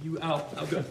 You out. I'm good.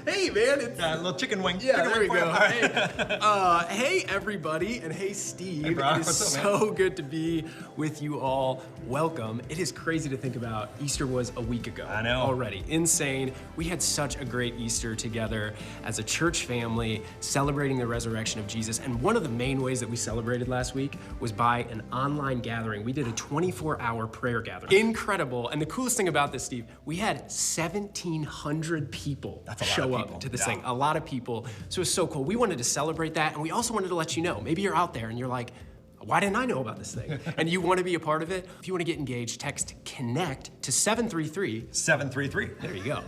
Hey, man. It's a little chicken wing. Yeah, chicken there we wing go. Hey. Hey, everybody, and hey, Steve. Hey, bro. It is What's up, so good to be with you all. Welcome. It is crazy to think about. Easter was a week ago. I know. Already. Insane. We had such a great Easter together as a church family, celebrating the resurrection of Jesus. And one of the main ways that we celebrated last week was by an online gathering. We did a 24-hour prayer gathering. Incredible. And the coolest thing about this, Steve, we had 1,700 people show up to this thing. A lot of people. So it was so cool. We wanted to celebrate that, and we also wanted to let you know. Maybe you're out there and you're like, why didn't I know about this thing? And you want to be a part of it? If you want to get engaged, text CONNECT to 733. 733. There you go.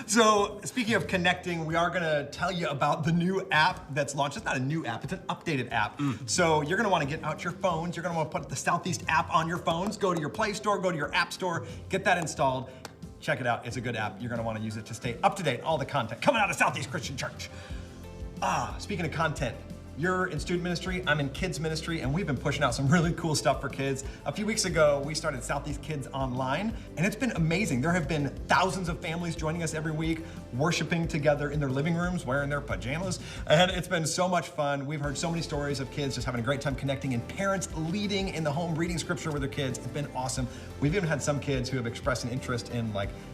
So speaking of connecting, we are going to tell you about the new app that's launched. It's not a new app, it's an updated app. So you're going to want to get out your phones. You're going to want to put the Southeast app on your phones. Go to your Play Store, go to your App Store, get that installed. Check it out. It's a good app. You're going to want to use it to stay up to date, all the content coming out of Southeast Christian Church. Speaking of content, you're in student ministry, I'm in kids ministry, and we've been pushing out some really cool stuff for kids. A few weeks ago, we started Southeast Kids Online, and it's been amazing. There have been thousands of families joining us every week, worshiping together in their living rooms, wearing their pajamas, and it's been so much fun. We've heard so many stories of kids just having a great time connecting, and parents leading in the home, reading scripture with their kids. It's been awesome. We've even had some kids who have expressed an interest in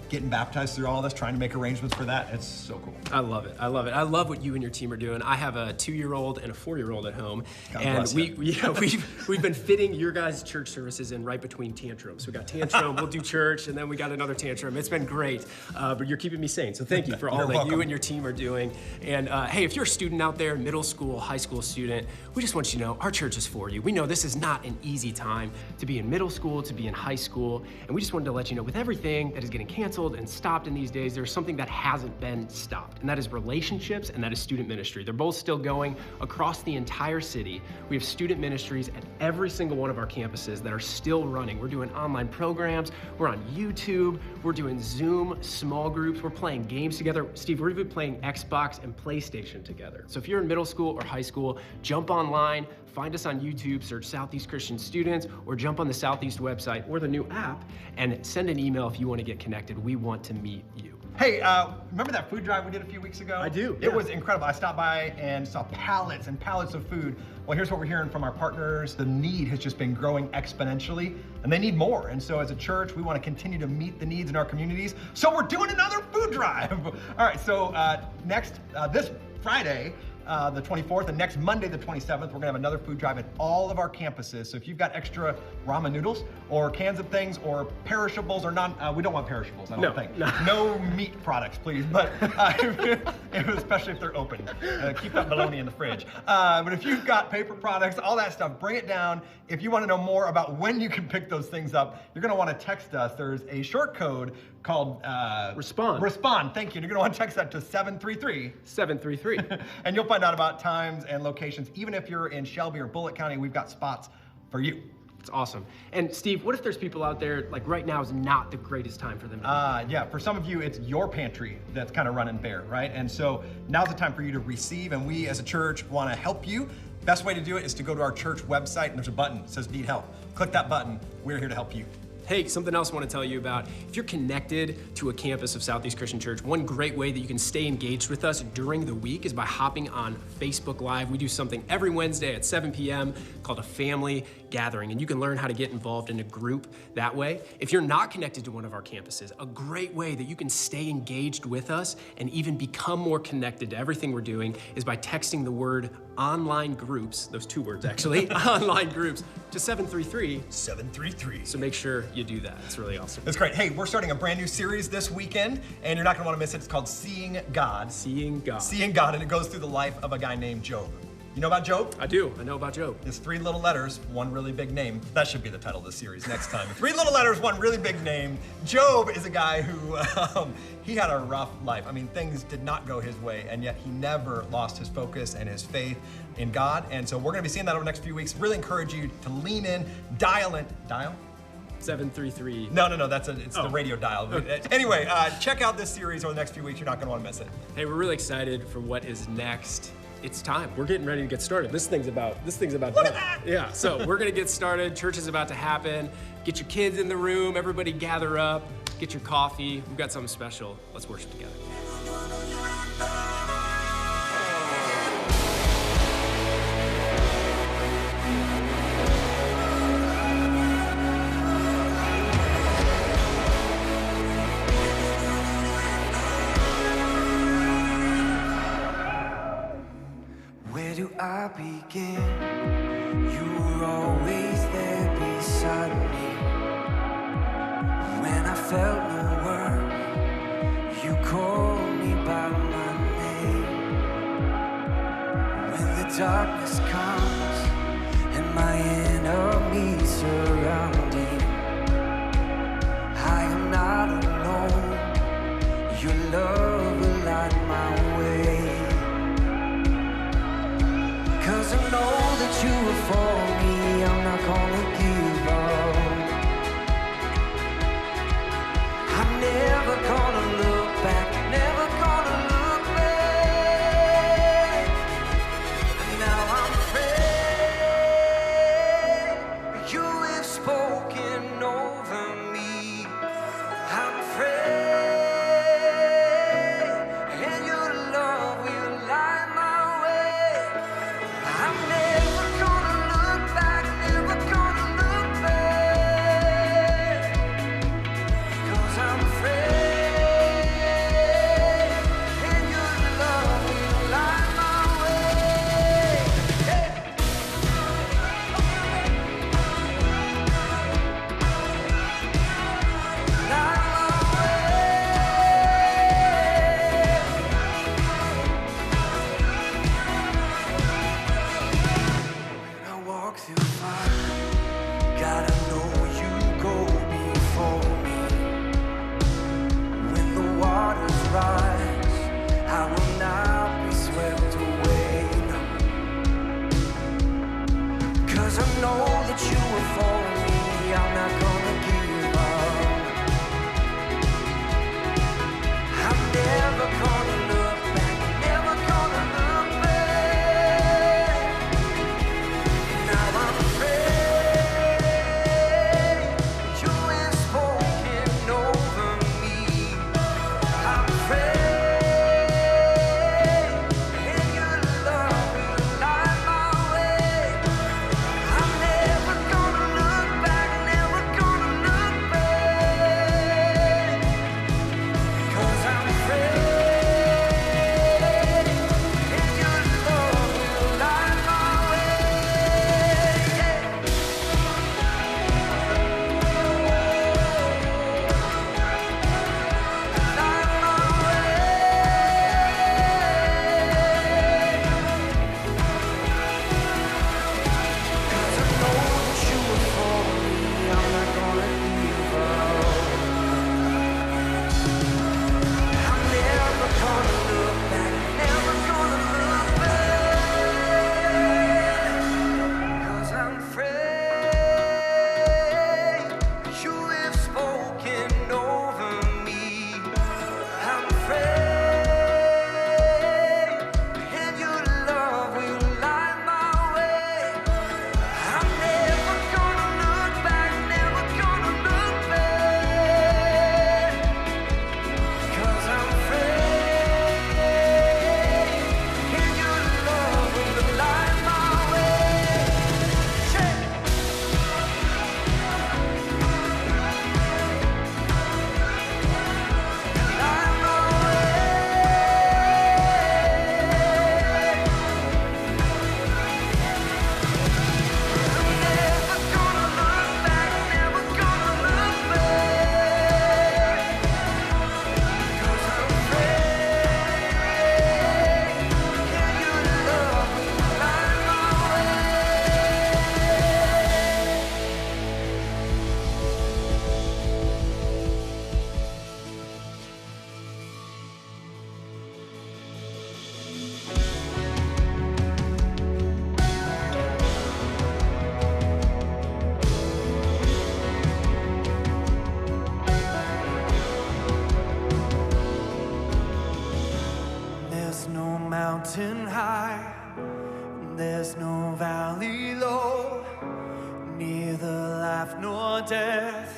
getting baptized through all this, trying to make arrangements for that. It's so cool. I love it. I love it. I love what you and your team are doing. I have a 2-year-old and a 4-year-old at home. God bless we've been fitting your guys' church services in right between tantrums. We got tantrum, we'll do church, and then we got another tantrum. It's been great, but you're keeping me sane. So thank you for all that you and your team are doing. And hey, if you're a student out there, middle school, high school student, we just want you to know our church is for you. We know this is not an easy time to be in middle school, to be in high school, and we just wanted to let you know with everything that is getting canceled and stopped in these days, there's something that hasn't been stopped, and that is relationships, and that is student ministry. They're both still going across the entire city. We have student ministries at every single one of our campuses that are still running. We're doing online programs, we're on YouTube, we're doing Zoom small groups, we're playing games together. Steve, we're even playing Xbox and PlayStation together. So if you're in middle school or high school, jump online, find us on YouTube, search Southeast Christian Students, or jump on the Southeast website or the new app and send an email if you want to get connected. We want to meet you. Hey, remember that food drive we did a few weeks ago? I do. It was incredible. I stopped by and saw pallets and pallets of food. Well, here's what we're hearing from our partners. The need has just been growing exponentially, and they need more. And so as a church, we want to continue to meet the needs in our communities. So we're doing another food drive. All right, so this Friday, the 24th, and next Monday, the 27th, we're gonna have another food drive at all of our campuses. So if you've got extra ramen noodles or cans of things or perishables or we don't want perishables, I don't think. No meat products, please, but especially if they're open. Keep that bologna in the fridge. But if you've got paper products, all that stuff, bring it down. If you wanna know more about when you can pick those things up, you're gonna wanna text us. There's a short code called Respond. Respond, thank you. And you're gonna wanna text that to 733. 733. And you'll find out about times and locations. Even if you're in Shelby or Bullitt County, we've got spots for you. It's awesome. And Steve, what if there's people out there, like right now is not the greatest time for them to yeah, for some of you, it's your pantry that's kind of running bare, right? And so now's the time for you to receive, and we as a church want to help you. Best way to do it is to go to our church website, and there's a button that says Need Help. Click that button. We're here to help you. Hey, something else I want to tell you about. If you're connected to a campus of Southeast Christian Church, one great way that you can stay engaged with us during the week is by hopping on Facebook Live. We do something every Wednesday at 7 p.m. called a family gathering, and you can learn how to get involved in a group that way. If you're not connected to one of our campuses, a great way that you can stay engaged with us and even become more connected to everything we're doing is by texting the word online groups, those 2 words actually, online groups, to 733. 733. So make sure you do that. It's really awesome. That's great. Hey, we're starting a brand new series this weekend, and you're not gonna wanna miss it. It's called Seeing God. Seeing God. Seeing God, and it goes through the life of a guy named Job. You know about Job? I do. I know about Job. It's 3 little letters, 1 really big name. That should be the title of the series next time. 3 little letters, 1 really big name. Job is a guy who, he had a rough life. I mean, things did not go his way, and yet he never lost his focus and his faith in God. And so we're gonna be seeing that over the next few weeks. Really encourage you to lean in, dial? 733. No, it's the radio dial. Anyway, check out this series over the next few weeks. You're not gonna wanna miss it. Hey, we're really excited for what is next. It's time. We're getting ready to get started. This thing's about Look at that! Yeah, so we're gonna get started. Church is about to happen. Get your kids in the room. Everybody gather up. get your coffee. We've got something special. Let's worship together. Where do I begin? You were always there beside me. When I felt no worth, you called me by my name. When the darkness comes and my enemies surround me, I am not alone. Your love will light my way. 'Cause I know that you are for me, I'm not gonna give up. I'm never gonna look back, never gonna look back. And now I'm afraid you have spoken over me. I'm afraid, and your love will light my way. I'm never gonna look back, never gonna look back. 'Cause I'm afraid, and your love will light my way. Hey. Light my way. When I walk through fire, God, I know you go before me. When the waters rise, I will not be swept away, no. 'Cause I know that you are for me, I'm not gonna give up. I'm never gonna look back, never gonna look back. Now I'm afraid you have spoken over me. I'm afraid, and your love will light my way. I'm never gonna look back, never gonna look back. 'Cause I'm afraid, and your love will light my way. Yeah. Light my way. 'Cause I know that you are for me, I'm not gonna give up. I'm never gonna look back, never gonna look back. 'Cause I'm afraid you have spoken over me. I'm afraid, and your love will light my way. I'm never gonna look back, never gonna look back. 'Cause I'm afraid, and your love will light my way. Yeah. Light my way. I'm never gonna look back, never gonna look back. 'Cause I'm afraid, and your love will light my way. There's no mountain high, there's no valley low, neither life nor death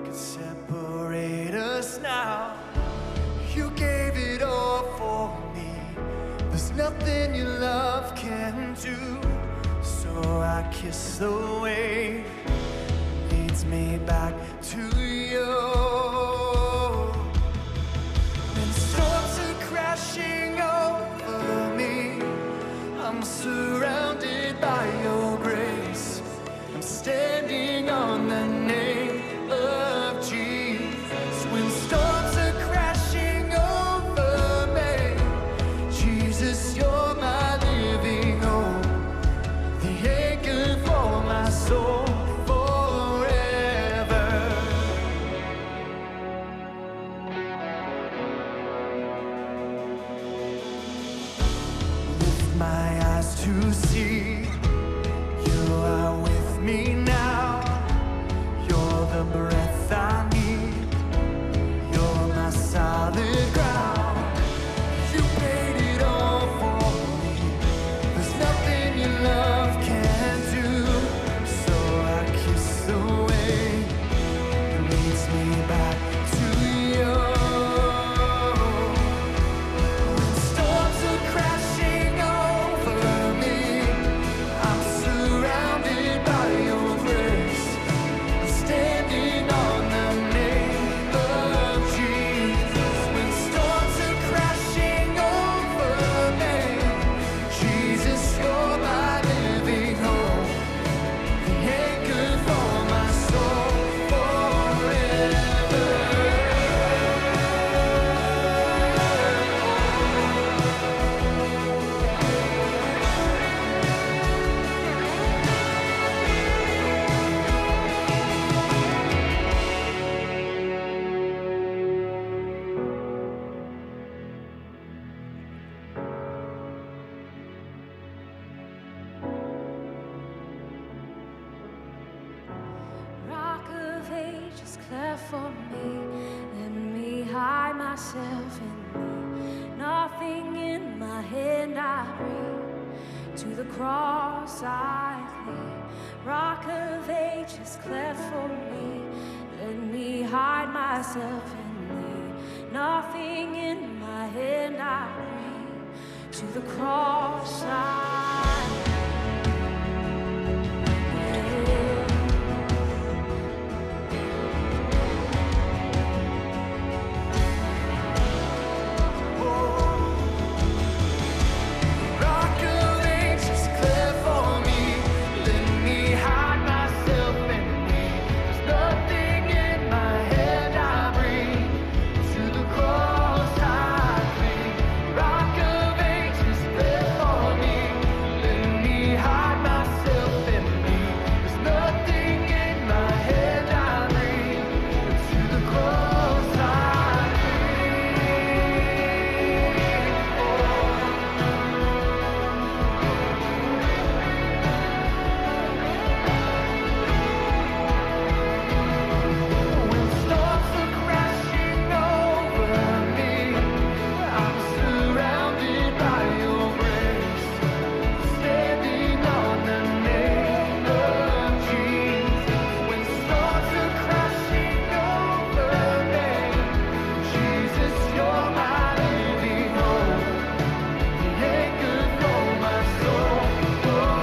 could separate us now. You gave it all for me. There's nothing your love can do. So I kiss the way leads me back to you. When storms are crashing over me, I'm surrounded by your grace. I'm standing on the name of Jesus. When storms are crashing over me, Jesus, you're my living hope, the anchor for my soul forever. Lift my eyes to see you are with me now. You're the breath I need. You're my solid ground. You paid it all for me. There's nothing your love can do. So I kiss the way that leads me back to you. When storms are crashing over me, I'm surrounded by your grace. I'm standing on the name of Jesus. When storms are crashing over me, Jesus, you're my living hope, the anchor for my soul forever. Rock of ages, cleft for me. Let me hide myself in thee. Nothing in my hand I bring. To the cross I cling. Rock of ages, cleft for me. Let me hide myself in thee. Nothing in my hand I bring. To the cross I cling. Rock of ages, clear for me. Let me hide myself in thee. There's nothing in my hand I bring. To the cross I cling. Rock of ages, clear for me. Let me hide myself in thee. There's nothing in my hand I bring. To the cross I cling. When storms are crashing over me, I'm surrounded by your grace. Standing on the name of Jesus. When storms are crashing over me, Jesus, you're my living hope, the anchor for my soul forever.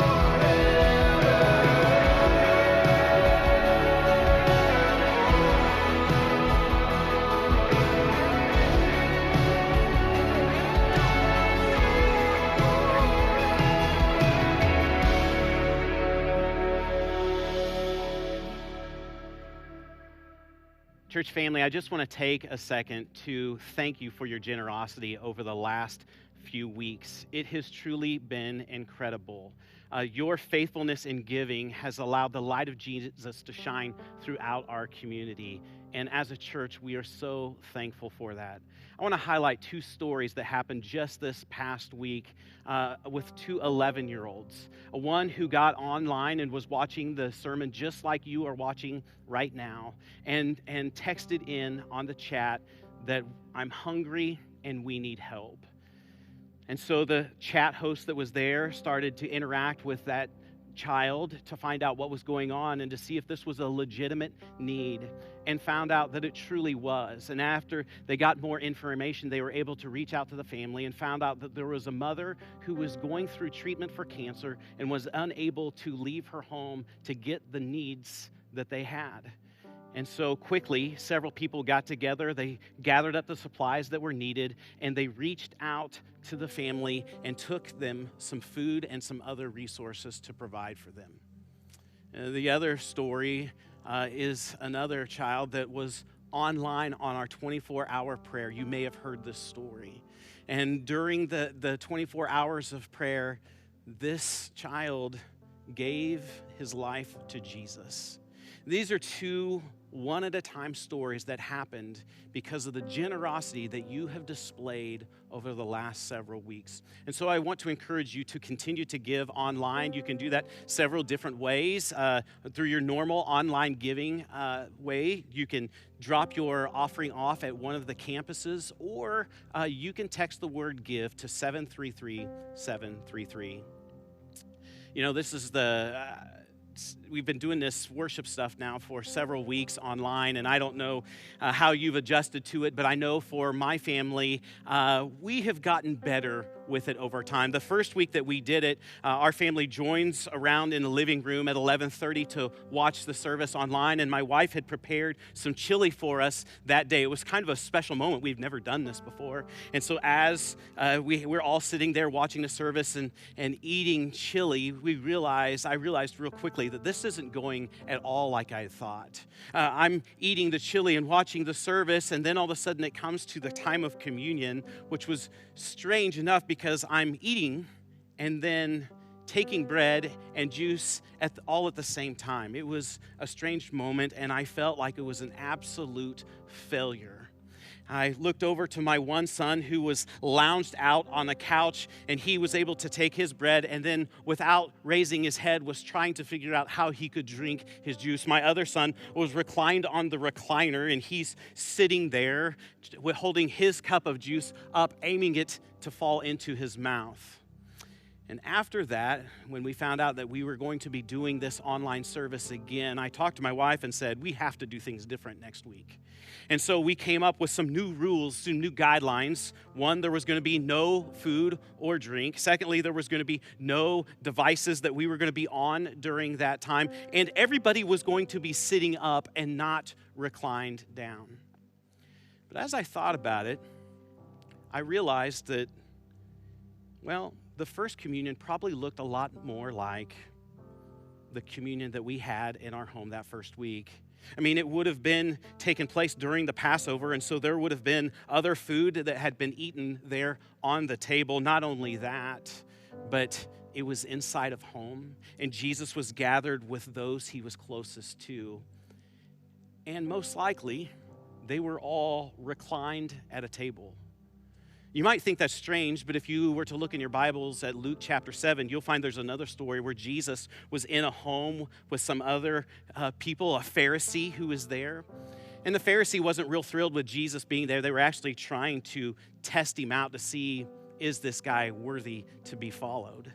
Church family, I just want to take a second to thank you for your generosity over the last few weeks. It has truly been incredible. Your faithfulness in giving has allowed the light of Jesus to shine throughout our community. And as a church, we are so thankful for that. I want to highlight two stories that happened just this past week with two 11-year-olds. One who got online and was watching the sermon just like you are watching right now, and texted in on the chat that I'm hungry and we need help. And so the chat host that was there started to interact with that child to find out what was going on and to see if this was a legitimate need, and found out that it truly was. And after they got more information, they were able to reach out to the family and found out that there was a mother who was going through treatment for cancer and was unable to leave her home to get the needs that they had. And so quickly, several people got together, they gathered up the supplies that were needed, and they reached out to the family and took them some food and some other resources to provide for them. The other story is another child that was online on our 24-hour prayer. You may have heard this story. And during the 24 hours of prayer, this child gave his life to Jesus. These are two one-at-a-time stories that happened because of the generosity that you have displayed over the last several weeks. And so I want to encourage you to continue to give online. You can do that several different ways. Through your normal online giving way, you can drop your offering off at one of the campuses, or you can text the word GIVE to 733-733. You know, this is we've been doing this worship stuff now for several weeks online, and I don't know how you've adjusted to it, but I know for my family, we have gotten better with it over time. The first week that we did it, our family joins around in the living room at 11:30 to watch the service online, and my wife had prepared some chili for us that day. It was kind of a special moment. We've never done this before. And so as we're all sitting there watching the service and eating chili, I realized real quickly that this isn't going at all like I thought. I'm eating the chili and watching the service, and then all of a sudden it comes to the time of communion, which was strange enough because I'm eating and then taking bread and juice all at the same time. It was a strange moment, and I felt like it was an absolute failure. I looked over to my one son who was lounged out on the couch, and he was able to take his bread and then, without raising his head, was trying to figure out how he could drink his juice. My other son was reclined on the recliner, and he's sitting there holding his cup of juice up, aiming it to fall into his mouth. And after that, when we found out that we were going to be doing this online service again, I talked to my wife and said, we have to do things different next week. And so we came up with some new rules, some new guidelines. One, there was going to be no food or drink. Secondly, there was going to be no devices that we were going to be on during that time. And everybody was going to be sitting up and not reclined down. But as I thought about it, I realized that, well, the first communion probably looked a lot more like the communion that we had in our home that first week. I mean, it would have been taken place during the Passover, and so there would have been other food that had been eaten there on the table. Not only that, but it was inside of home, and Jesus was gathered with those he was closest to. And most likely, they were all reclined at a table. You might think that's strange, but if you were to look in your Bibles at Luke chapter 7, you'll find there's another story where Jesus was in a home with some other people, a Pharisee who was there. And the Pharisee wasn't real thrilled with Jesus being there. They were actually trying to test him out to see, is this guy worthy to be followed?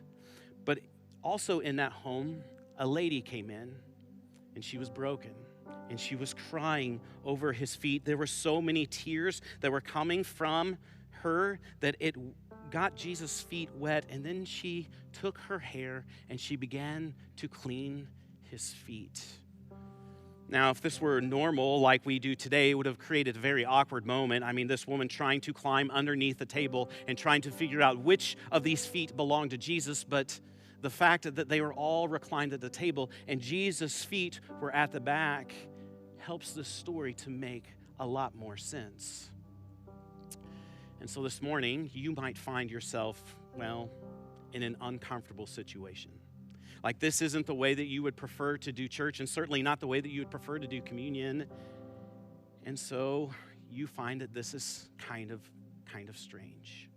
But also in that home, a lady came in, and she was broken. And she was crying over his feet. There were so many tears that were coming from her that it got Jesus' feet wet, and then she took her hair and she began to clean his feet. Now, if this were normal like we do today, it would have created a very awkward moment. I mean, this woman trying to climb underneath the table and trying to figure out which of these feet belonged to Jesus, but the fact that they were all reclined at the table and Jesus' feet were at the back helps this story to make a lot more sense. And so this morning, you might find yourself, well, in an uncomfortable situation. Like this isn't the way that you would prefer to do church, and certainly not the way that you would prefer to do communion. And so you find that this is kind of strange.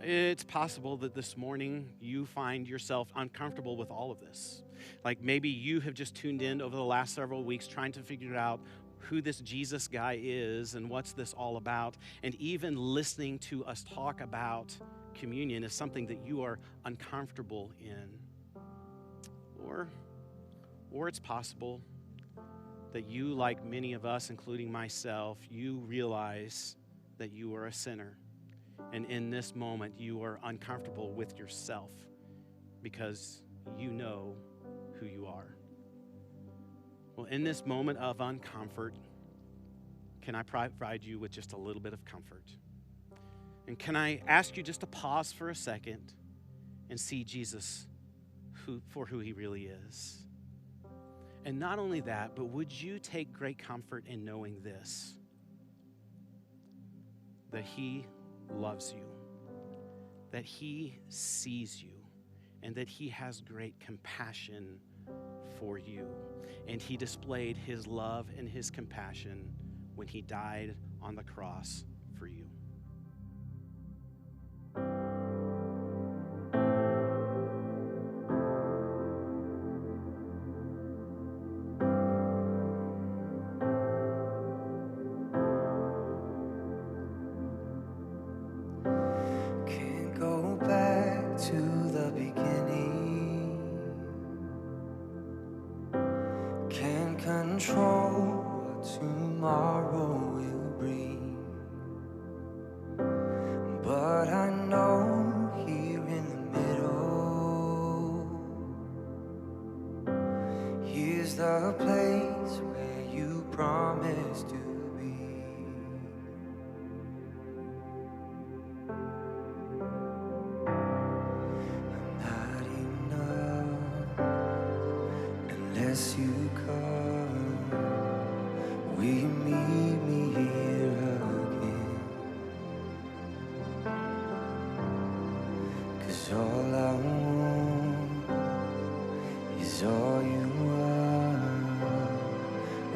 It's possible that this morning you find yourself uncomfortable with all of this. Like maybe you have just tuned in over the last several weeks trying to figure out who this Jesus guy is and what's this all about. And even listening to us talk about communion is something that you are uncomfortable in. Or it's possible that you, like many of us, including myself, you realize that you are a sinner. And in this moment, you are uncomfortable with yourself because you know who you are. Well, in this moment of uncomfort, can I provide you with just a little bit of comfort? And can I ask you just to pause for a second and see Jesus for who he really is? And not only that, but would you take great comfort in knowing this, that he loves you, that he sees you, and that he has great compassion for you. And he displayed his love and his compassion when he died on the cross for you. Can't go back to the beginning. Can't control what tomorrow will bring. But I know here in the middle, here's the place where you promised to be. Not enough unless you come. Will you meet me here again? 'Cause all I want is all you are.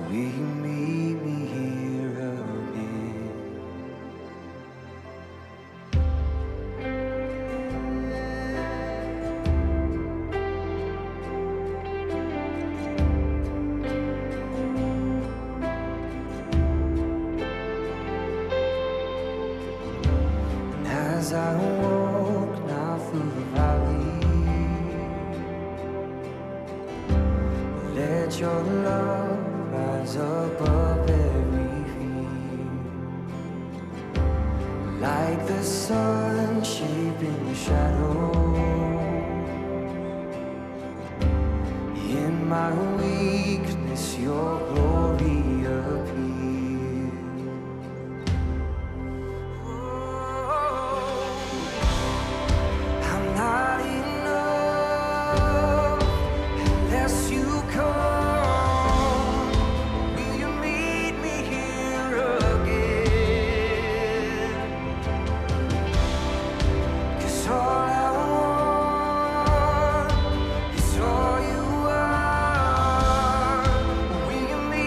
Will you meet me here again? And as I walk now through the valley, let your love rise above every fear. Like the sun shaping the shadows, in my weakness your glory appears. I'm not enough unless you come. Will you meet me here again? 'Cause all I want is all you are. Will you meet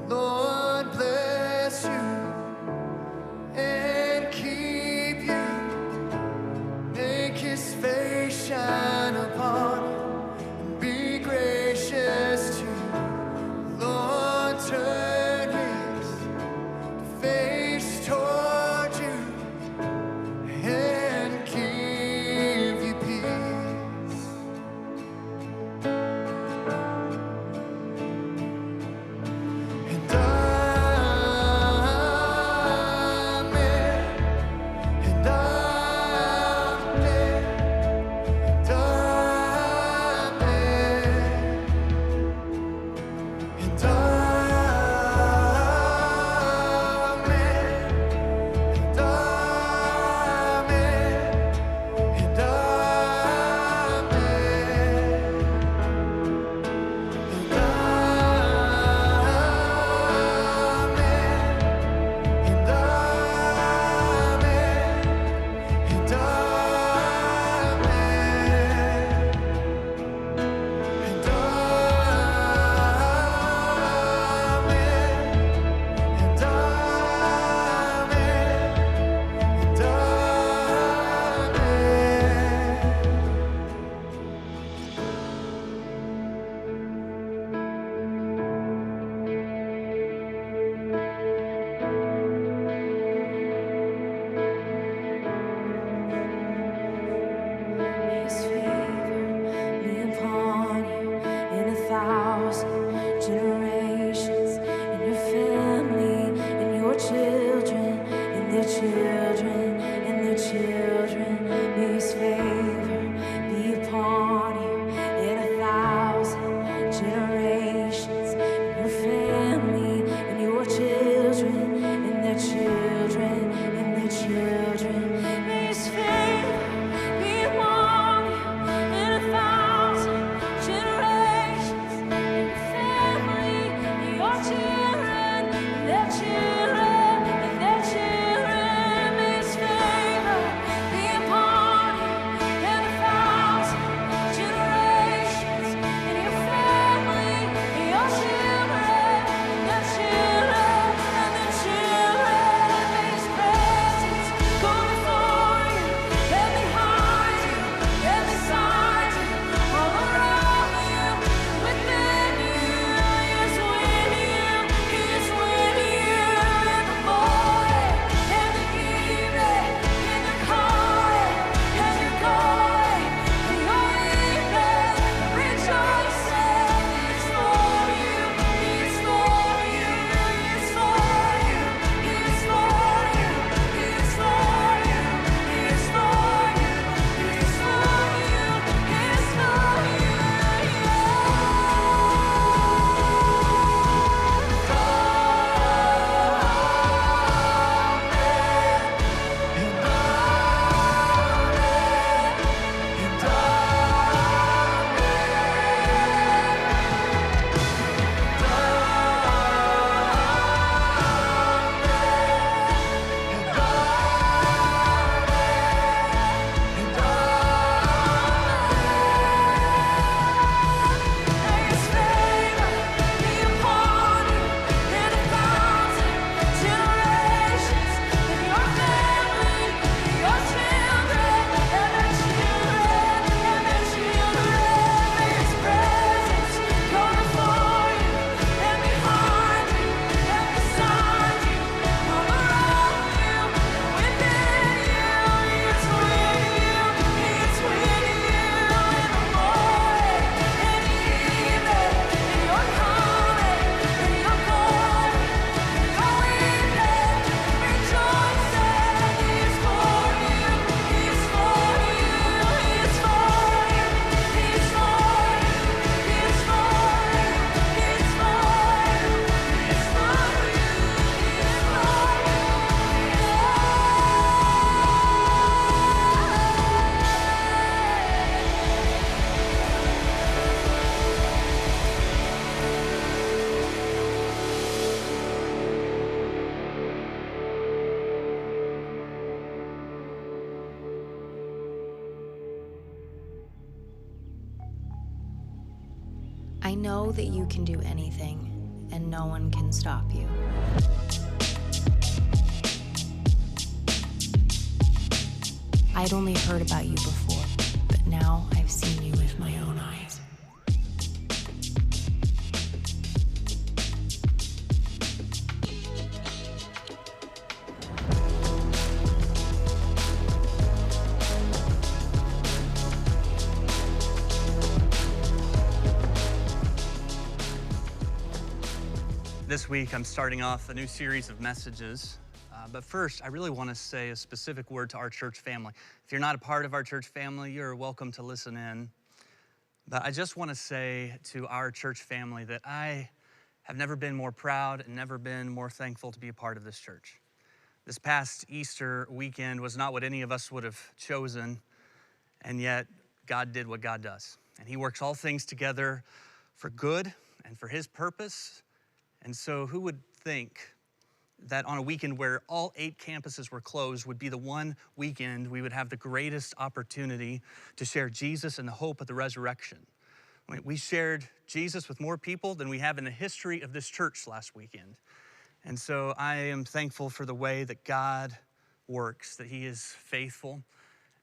Lord bless you and keep you. Make his face shine upon you and I know that you can do anything, and no one can stop you. I'd only heard about you before, but now I've seen you with my own eyes. This week, I'm starting off a new series of messages. But first, I really want to say a specific word to our church family. If you're not a part of our church family, you're welcome to listen in. But I just want to say to our church family that I have never been more proud and never been more thankful to be a part of this church. This past Easter weekend was not what any of us would have chosen, and yet God did what God does. And he works all things together for good and for his purpose. And so who would think that on a weekend where all 8 campuses were closed would be the one weekend we would have the greatest opportunity to share Jesus and the hope of the resurrection? We shared Jesus with more people than we have in the history of this church last weekend. And so I am thankful for the way that God works, that he is faithful.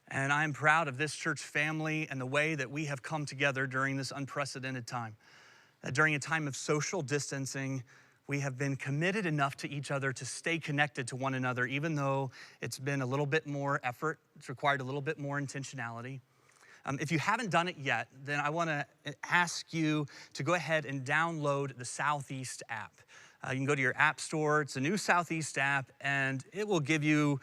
And I'm proud of this church family and the way that we have come together during this unprecedented time. During a time of social distancing, we have been committed enough to each other to stay connected to one another, even though it's been a little bit more effort, it's required a little bit more intentionality. If you haven't done it yet, then I wanna ask you to go ahead and download the Southeast app. You can go to your app store. It's a new Southeast app, and it will give you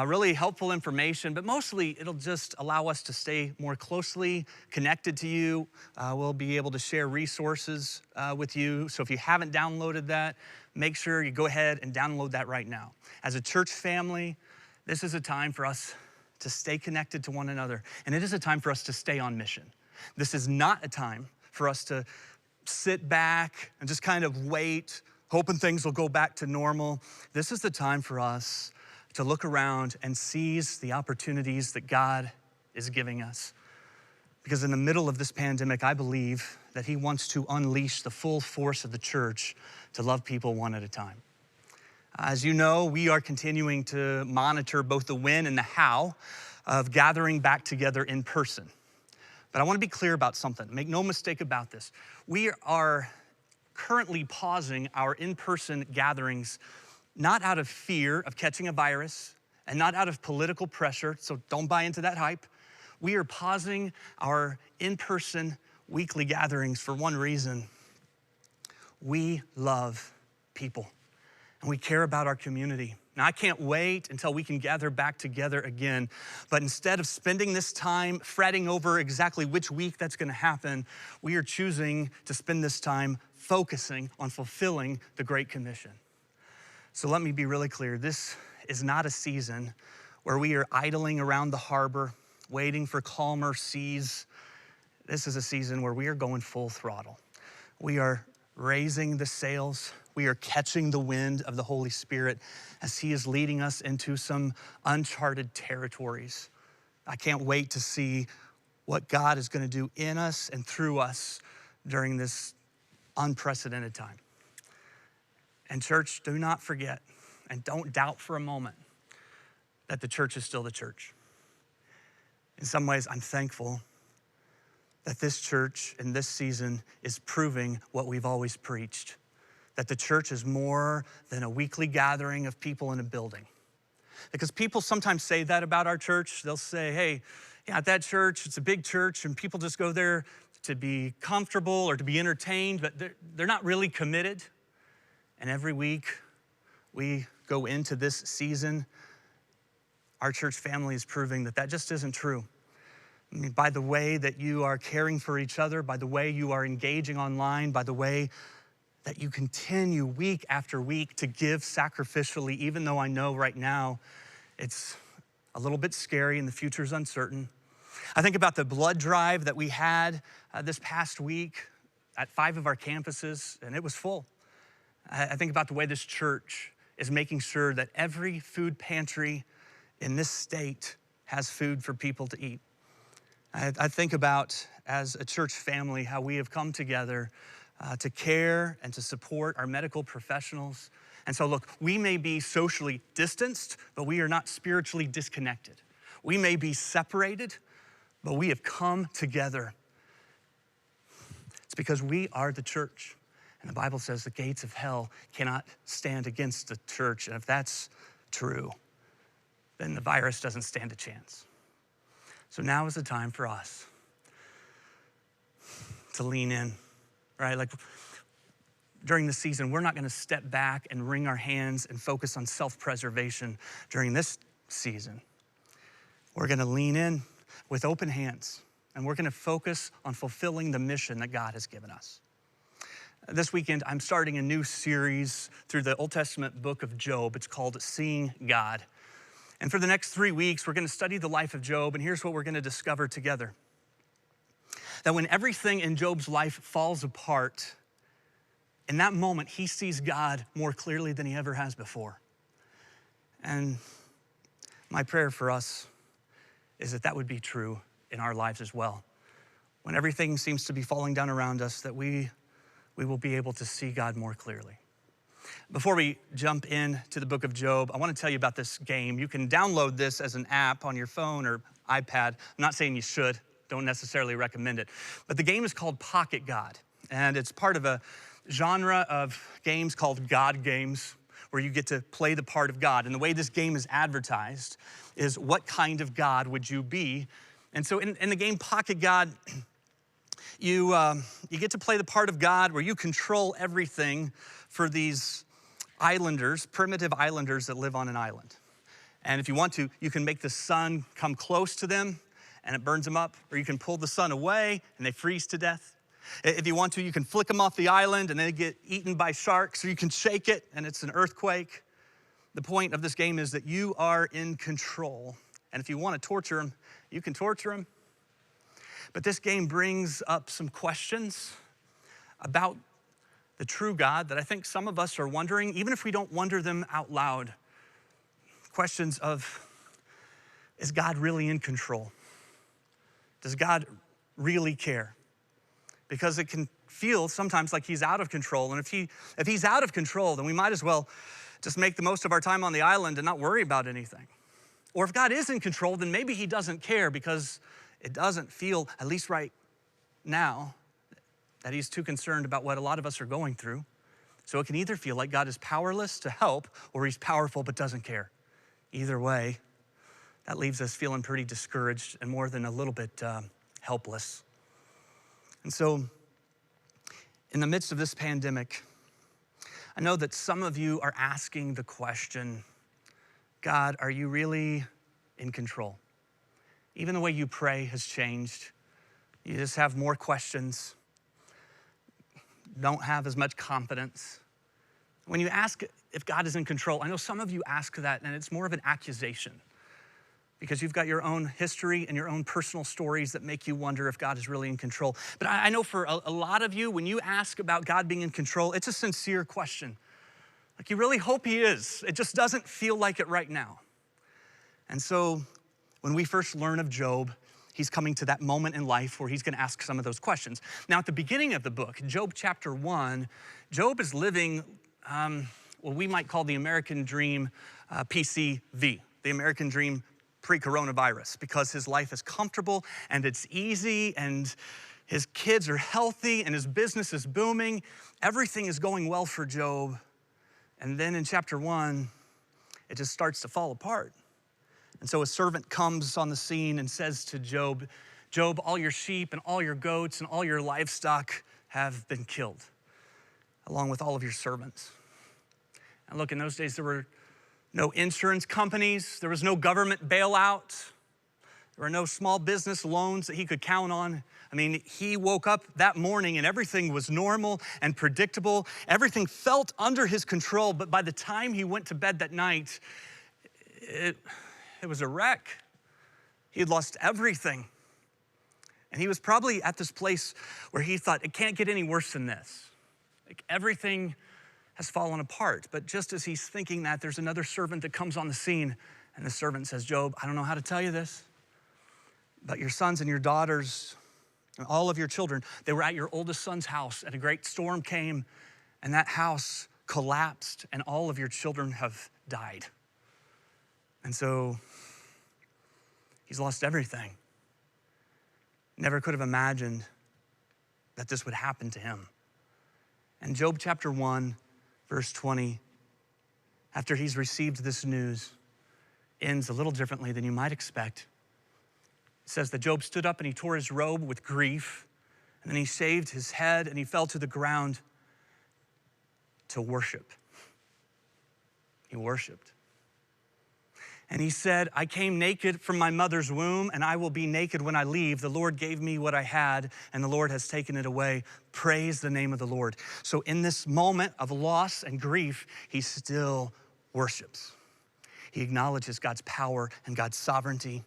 really helpful information, but mostly it'll just allow us to stay more closely connected to you. We'll be able to share resources with you. So if you haven't downloaded that, make sure you go ahead and download that right now. As a church family, this is a time for us to stay connected to one another, and it is a time for us to stay on mission. This is not a time for us to sit back and just kind of wait, hoping things will go back to normal. This is the time for us to look around and seize the opportunities that God is giving us. Because in the middle of this pandemic, I believe that he wants to unleash the full force of the church to love people one at a time. As you know, we are continuing to monitor both the when and the how of gathering back together in person. But I want to be clear about something. Make no mistake about this. We are currently pausing our in-person gatherings, not out of fear of catching a virus and not out of political pressure, so don't buy into that hype. We are pausing our in-person weekly gatherings for one reason. We love people and we care about our community. Now, I can't wait until we can gather back together again, but instead of spending this time fretting over exactly which week that's gonna happen, we are choosing to spend this time focusing on fulfilling the Great Commission. So let me be really clear. This is not a season where we are idling around the harbor, waiting for calmer seas. This is a season where we are going full throttle. We are raising the sails. We are catching the wind of the Holy Spirit as he is leading us into some uncharted territories. I can't wait to see what God is going to do in us and through us during this unprecedented time. And church, do not forget and don't doubt for a moment that the church is still the church. In some ways, I'm thankful that this church in this season is proving what we've always preached, that the church is more than a weekly gathering of people in a building. Because people sometimes say that about our church. They'll say, hey, yeah, at that church, it's a big church and people just go there to be comfortable or to be entertained, but they're not really committed. And every week we go into this season, our church family is proving that that just isn't true. I mean, by the way that you are caring for each other, by the way you are engaging online, by the way that you continue week after week to give sacrificially, even though I know right now it's a little bit scary and the future's uncertain. I think about the blood drive that we had this past week at 5 of our campuses, and it was full. I think about the way this church is making sure that every food pantry in this state has food for people to eat. I think about, as a church family, how we have come together to care and to support our medical professionals. And so look, we may be socially distanced, but we are not spiritually disconnected. We may be separated, but we have come together. It's because we are the church. And the Bible says the gates of hell cannot stand against the church. And if that's true, then the virus doesn't stand a chance. So now is the time for us to lean in, right? Like during the season, we're not gonna step back and wring our hands and focus on self-preservation during this season. We're gonna lean in with open hands, and we're gonna focus on fulfilling the mission that God has given us. This weekend, I'm starting a new series through the Old Testament book of Job. It's called Seeing God. And for the next 3 weeks, we're gonna study the life of Job, and here's what we're gonna discover together. That when everything in Job's life falls apart, in that moment, he sees God more clearly than he ever has before. And my prayer for us is that that would be true in our lives as well. When everything seems to be falling down around us, that we will be able to see God more clearly. Before we jump into the book of Job, I want to tell you about this game. You can download this as an app on your phone or iPad. I'm not saying you should, don't necessarily recommend it. But the game is called Pocket God, and it's part of a genre of games called God games, where you get to play the part of God. And the way this game is advertised is, what kind of God would you be? And so in the game Pocket God, you get to play the part of God where you control everything for these islanders, primitive islanders that live on an island. And if you want to, you can make the sun come close to them and it burns them up, or you can pull the sun away and they freeze to death. If you want to, you can flick them off the island and they get eaten by sharks, or you can shake it and it's an earthquake. The point of this game is that you are in control. And if you want to torture them, you can torture them. But this game brings up some questions about the true God that I think some of us are wondering, even if we don't wonder them out loud. Questions of, is God really in control? Does God really care? Because it can feel sometimes like he's out of control. And if he's out of control, then we might as well just make the most of our time on the island and not worry about anything. Or if God is in control, then maybe he doesn't care, because it doesn't feel, at least right now, that he's too concerned about what a lot of us are going through. So it can either feel like God is powerless to help, or he's powerful but doesn't care. Either way, that leaves us feeling pretty discouraged and more than a little bit helpless. And so, in the midst of this pandemic, I know that some of you are asking the question, God, are you really in control? Even the way you pray has changed. You just have more questions, don't have as much confidence. When you ask if God is in control, I know some of you ask that and it's more of an accusation, because you've got your own history and your own personal stories that make you wonder if God is really in control. But I know for a lot of you, when you ask about God being in control, it's a sincere question. Like, you really hope he is. It just doesn't feel like it right now. And so when we first learn of Job, he's coming to that moment in life where he's gonna ask some of those questions. Now, at the beginning of the book, Job chapter 1, Job is living what we might call the American dream PCV, the American dream pre-coronavirus, because his life is comfortable and it's easy and his kids are healthy and his business is booming. Everything is going well for Job. And then in chapter 1, it just starts to fall apart. And so a servant comes on the scene and says to Job, Job, all your sheep and all your goats and all your livestock have been killed, along with all of your servants. And look, in those days, there were no insurance companies. There was no government bailout. There were no small business loans that he could count on. I mean, he woke up that morning and everything was normal and predictable. Everything felt under his control, but by the time he went to bed that night, it was a wreck. He had lost everything. And he was probably at this place where he thought, it can't get any worse than this. Like, everything has fallen apart. But just as he's thinking that, there's another servant that comes on the scene, and the servant says, Job, I don't know how to tell you this, But your sons and your daughters, and all of your children, they were at your oldest son's house, and a great storm came, and that house collapsed, and all of your children have died. And so he's lost everything. Never could have imagined that this would happen to him. And Job chapter 1, verse 20, after he's received this news, ends a little differently than you might expect. It says that Job stood up and he tore his robe with grief, and then he shaved his head and he fell to the ground to worship. He worshiped. And he said, I came naked from my mother's womb, and I will be naked when I leave. The Lord gave me what I had, and the Lord has taken it away. Praise the name of the Lord. So in this moment of loss and grief, he still worships. He acknowledges God's power and God's sovereignty,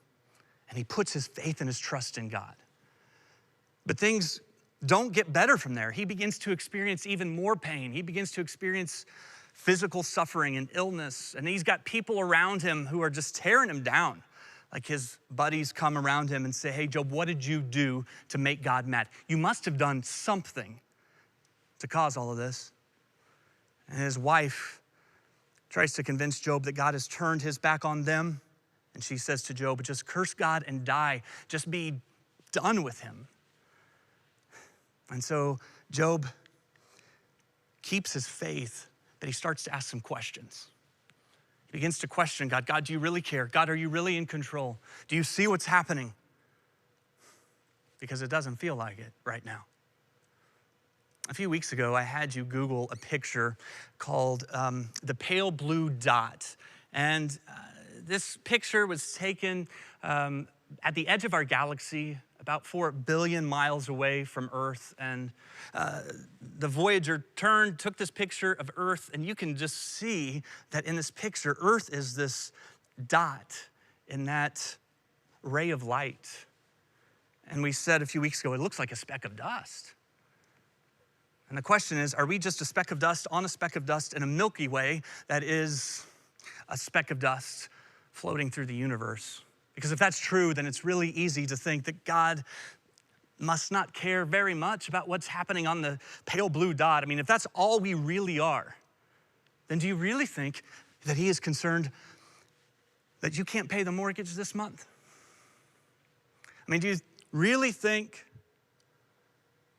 and he puts his faith and his trust in God. But things don't get better from there. He begins to experience even more pain. He begins to experience physical suffering and illness, and he's got people around him who are just tearing him down. Like his buddies come around him and say, hey, Job, what did you do to make God mad? You must have done something to cause all of this. And his wife tries to convince Job that God has turned his back on them. And she says to Job, just curse God and die. Just be done with him. And so Job keeps his faith, but he starts to ask some questions. He begins to question God. God, do you really care? God, are you really in control? Do you see what's happening? Because it doesn't feel like it right now. A few weeks ago, I had you Google a picture called the pale blue dot. And this picture was taken at the edge of our galaxy, about 4 billion miles away from Earth. And the Voyager took this picture of Earth, and you can just see that in this picture, Earth is this dot in that ray of light. And we said a few weeks ago, it looks like a speck of dust. And the question is, are we just a speck of dust on a speck of dust in a Milky Way that is a speck of dust floating through the universe? Because if that's true, then it's really easy to think that God must not care very much about what's happening on the pale blue dot. I mean, if that's all we really are, then do you really think that he is concerned that you can't pay the mortgage this month? I mean, do you really think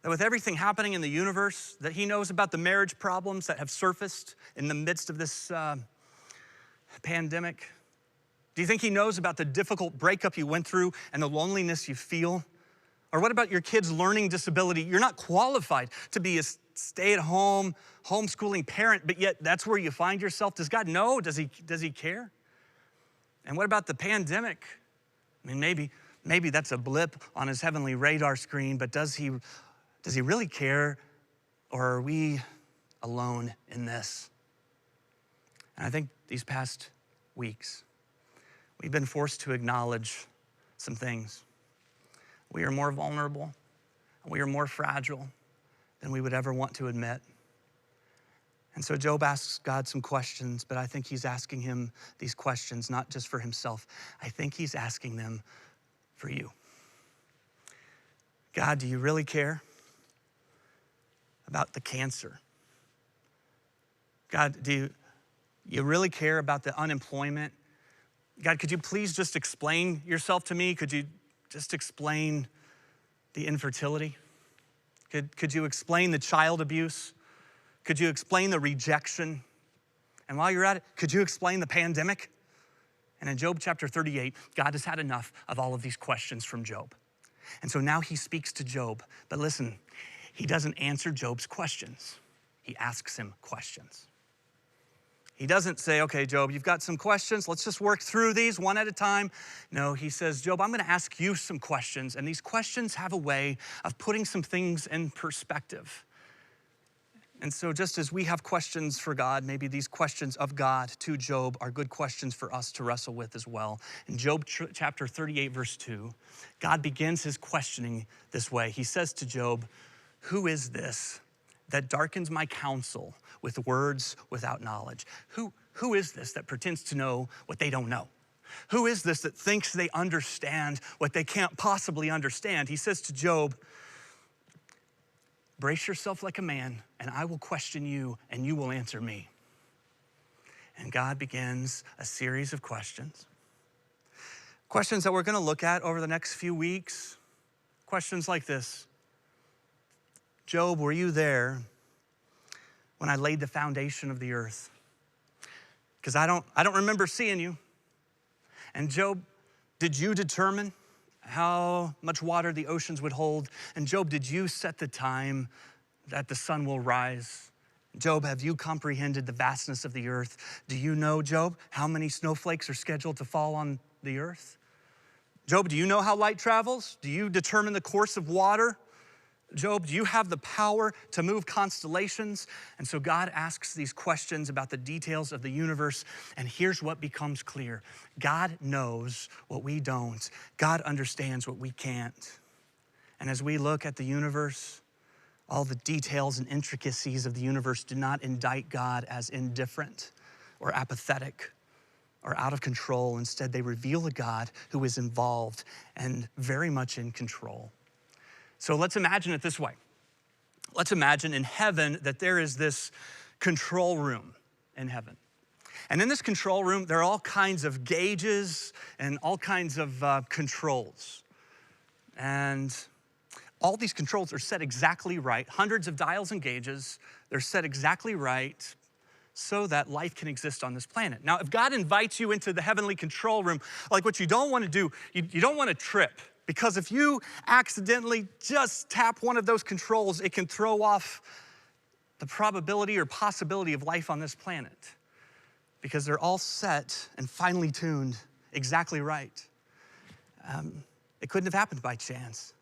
that with everything happening in the universe, that he knows about the marriage problems that have surfaced in the midst of this pandemic? Do you think he knows about the difficult breakup you went through and the loneliness you feel? Or what about your kid's learning disability? You're not qualified to be a stay-at-home, homeschooling parent, but yet that's where you find yourself. Does God know? Does he care? And what about the pandemic? I mean, maybe that's a blip on his heavenly radar screen, but does he really care, or are we alone in this? And I think these past weeks, we've been forced to acknowledge some things. We are more vulnerable, and we are more fragile than we would ever want to admit. And so Job asks God some questions, but I think he's asking him these questions not just for himself. I think he's asking them for you. God, do you really care about the cancer? God, do you really care about the unemployment? God, could you please just explain yourself to me? Could you just explain the infertility? Could you explain the child abuse? Could you explain the rejection? And while you're at it, could you explain the pandemic? And in Job chapter 38, God has had enough of all of these questions from Job. And so now he speaks to Job. But listen, he doesn't answer Job's questions. He asks him questions. He doesn't say, okay, Job, you've got some questions. Let's just work through these one at a time. No, he says, Job, I'm going to ask you some questions. And these questions have a way of putting some things in perspective. And so just as we have questions for God, maybe these questions of God to Job are good questions for us to wrestle with as well. In Job chapter 38, verse 2, God begins his questioning this way. He says to Job, who is this that darkens my counsel with words without knowledge? Who is this that pretends to know what they don't know? Who is this that thinks they understand what they can't possibly understand? He says to Job, brace yourself like a man, and I will question you, and you will answer me. And God begins a series of questions. Questions that we're gonna look at over the next few weeks. Questions like this. Job, were you there when I laid the foundation of the earth? Because I don't remember seeing you. And Job, did you determine how much water the oceans would hold? And Job, did you set the time that the sun will rise? Job, have you comprehended the vastness of the earth? Do you know, Job, how many snowflakes are scheduled to fall on the earth? Job, do you know how light travels? Do you determine the course of water? Job, do you have the power to move constellations? And so God asks these questions about the details of the universe, and here's what becomes clear. God knows what we don't. God understands what we can't. And as we look at the universe, all the details and intricacies of the universe do not indict God as indifferent or apathetic or out of control. Instead, they reveal a God who is involved and very much in control. So let's imagine it this way. Let's imagine in heaven that there is this control room in heaven. And in this control room, there are all kinds of gauges and all kinds of controls. And all these controls are set exactly right, hundreds of dials and gauges. They're set exactly right so that life can exist on this planet. Now, if God invites you into the heavenly control room, like what you don't want to do, you don't want to trip. Because if you accidentally just tap one of those controls, it can throw off the probability or possibility of life on this planet. Because they're all set and finely tuned exactly right. It couldn't have happened by chance.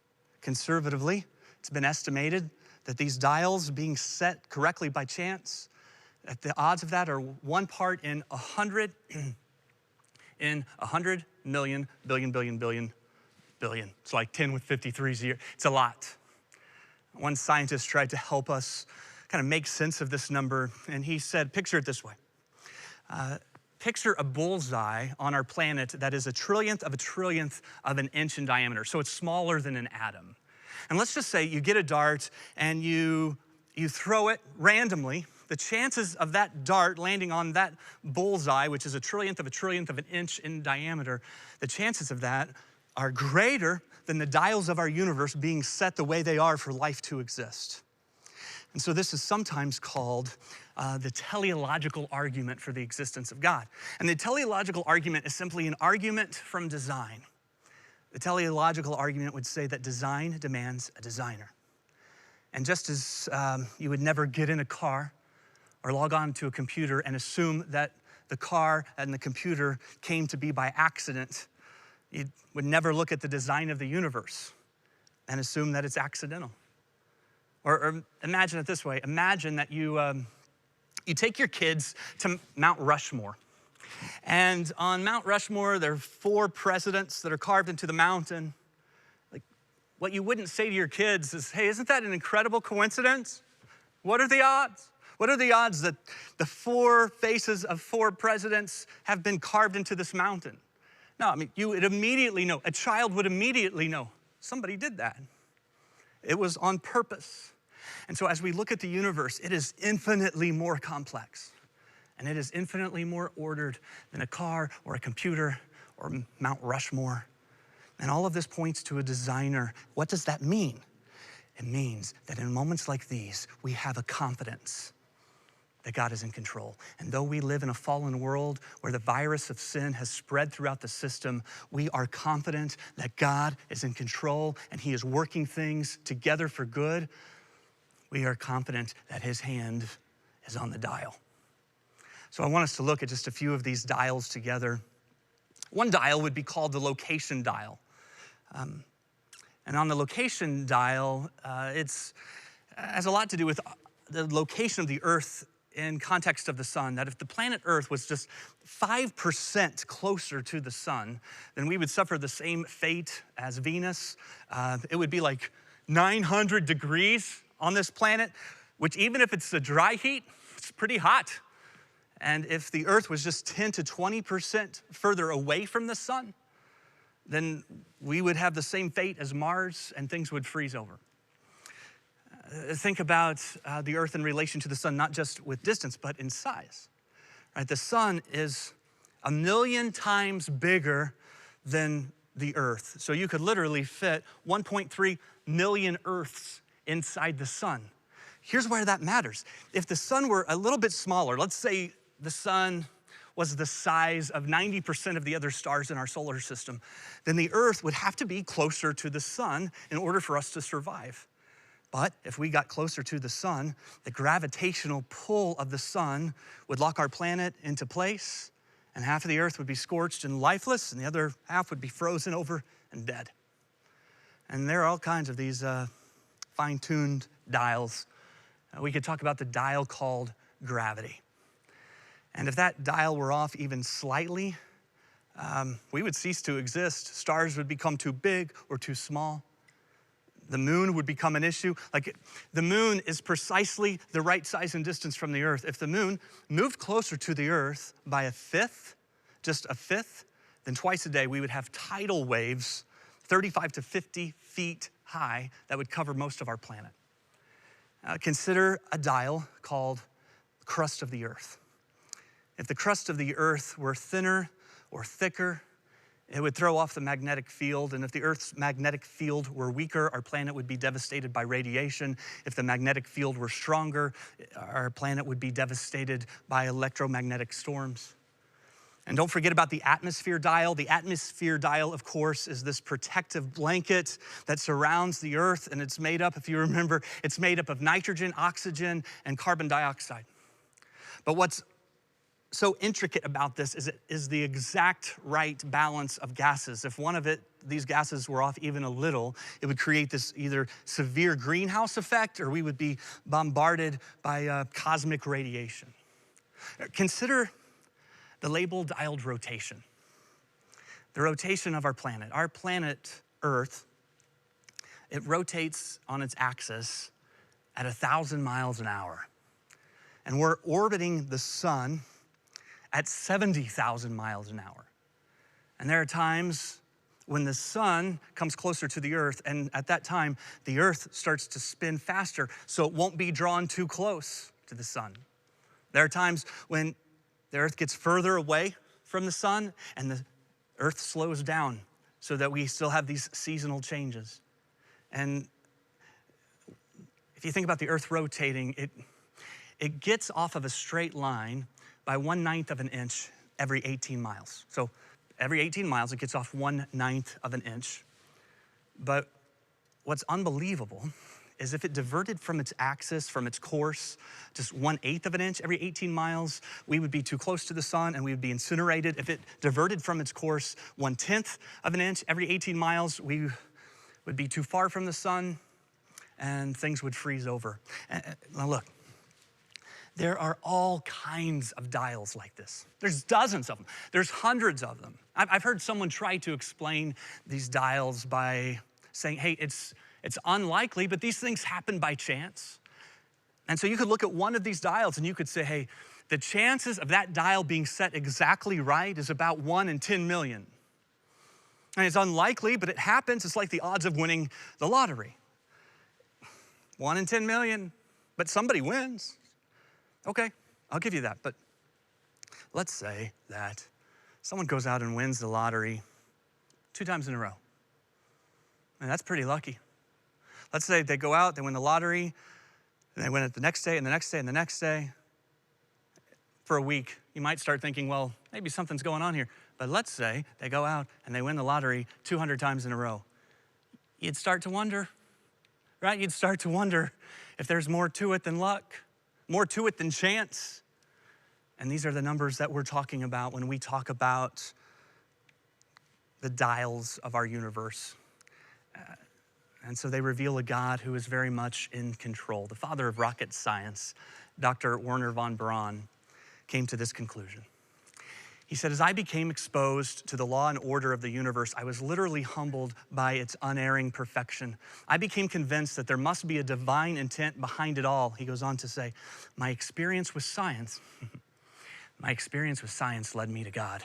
Conservatively, it's been estimated that these dials being set correctly by chance, that the odds of that are 1 part in 100 million billion. It's like 10 with 53s a year. It's a lot. One scientist tried to help us kind of make sense of this number, and he said, picture it this way. Picture a bullseye on our planet that is a trillionth of an inch in diameter, so it's smaller than an atom. And let's just say you get a dart and you throw it randomly. The chances of that dart landing on that bullseye, which is a trillionth of an inch in diameter, the chances of that are greater than the dials of our universe being set the way they are for life to exist. And so this is sometimes called the teleological argument for the existence of God. And the teleological argument is simply an argument from design. The teleological argument would say that design demands a designer. And just as you would never get in a car or log on to a computer and assume that the car and the computer came to be by accident, you would never look at the design of the universe and assume that it's accidental. Or imagine it this way. Imagine that you take your kids to Mount Rushmore. And on Mount Rushmore, there are 4 presidents that are carved into the mountain. Like, what you wouldn't say to your kids is, hey, isn't that an incredible coincidence? What are the odds? What are the odds that the 4 faces of 4 presidents have been carved into this mountain? No, I mean, you would immediately know, a child would immediately know, somebody did that. It was on purpose. And so as we look at the universe, it is infinitely more complex. And it is infinitely more ordered than a car or a computer or Mount Rushmore. And all of this points to a designer. What does that mean? It means that in moments like these, we have a confidence that God is in control. And though we live in a fallen world where the virus of sin has spread throughout the system, we are confident that God is in control and he is working things together for good. We are confident that his hand is on the dial. So I want us to look at just a few of these dials together. One dial would be called the location dial. And on the location dial, it has a lot to do with the location of the earth in context of the sun, that if the planet Earth was just 5% closer to the sun, then we would suffer the same fate as Venus. It would be like 900 degrees on this planet, which even if it's a dry heat, it's pretty hot. And if the Earth was just 10 to 20% further away from the sun, then we would have the same fate as Mars and things would freeze over. Think about the Earth in relation to the sun, not just with distance, but in size. Right? The sun is 1 million times bigger than the Earth. So you could literally fit 1.3 million Earths inside the sun. Here's where that matters. If the sun were a little bit smaller, let's say the sun was the size of 90% of the other stars in our solar system, then the Earth would have to be closer to the sun in order for us to survive. But if we got closer to the sun, the gravitational pull of the sun would lock our planet into place, and half of the Earth would be scorched and lifeless, and the other half would be frozen over and dead. And there are all kinds of these fine-tuned dials. We could talk about the dial called gravity. And if that dial were off even slightly, we would cease to exist. Stars would become too big or too small. The moon would become an issue. Like, the moon is precisely the right size and distance from the Earth. If the moon moved closer to the Earth by a fifth, just a fifth, then twice a day we would have tidal waves 35 to 50 feet high that would cover most of our planet. Consider a dial called the crust of the Earth. If the crust of the Earth were thinner or thicker, it would throw off the magnetic field, and if the Earth's magnetic field were weaker, our planet would be devastated by radiation. If the magnetic field were stronger, our planet would be devastated by electromagnetic storms. And don't forget about the atmosphere dial. The atmosphere dial, of course, is this protective blanket that surrounds the Earth, and it's made up, if you remember, it's made up of nitrogen, oxygen, and carbon dioxide. But what's so intricate about this is it is the exact right balance of gases. If one of these gases were off even a little, it would create this either severe greenhouse effect, or we would be bombarded by cosmic radiation. Consider the label dialed rotation. The rotation of our planet. Our planet, Earth, it rotates on its axis at 1,000 miles an hour. And we're orbiting the sun at 70,000 miles an hour. And there are times when the sun comes closer to the Earth, and at that time, the Earth starts to spin faster, so it won't be drawn too close to the sun. There are times when the Earth gets further away from the sun, and the Earth slows down so that we still have these seasonal changes. And if you think about the Earth rotating, it gets off of a straight line by 1/9 of an inch every 18 miles. So every 18 miles, it gets off 1/9 of an inch. But what's unbelievable is if it diverted from its axis, from its course, just 1/8 of an inch every 18 miles, we would be too close to the sun and we would be incinerated. If it diverted from its course 1/10 of an inch every 18 miles, we would be too far from the sun and things would freeze over. Now look, there are all kinds of dials like this. There's dozens of them. There's hundreds of them. I've heard someone try to explain these dials by saying, hey, it's unlikely, but these things happen by chance. And so you could look at one of these dials and you could say, hey, the chances of that dial being set exactly right is about 1 in 10 million. And it's unlikely, but it happens. It's like the odds of winning the lottery. 1 in 10 million, but somebody wins. Okay, I'll give you that, but let's say that someone goes out and wins the lottery 2 times in a row. And that's pretty lucky. Let's say they go out, they win the lottery, and they win it the next day, and the next day, and the next day. For a week, you might start thinking, well, maybe something's going on here. But let's say they go out and they win the lottery 200 times in a row. You'd start to wonder, right? You'd start to wonder if there's more to it than luck, more to it than chance. And these are the numbers that we're talking about when we talk about the dials of our universe. And so they reveal a God who is very much in control. The father of rocket science, Dr. Wernher von Braun, came to this conclusion. He said, as I became exposed to the law and order of the universe, I was literally humbled by its unerring perfection. I became convinced that there must be a divine intent behind it all. He goes on to say, my experience with science My experience with science led me to God.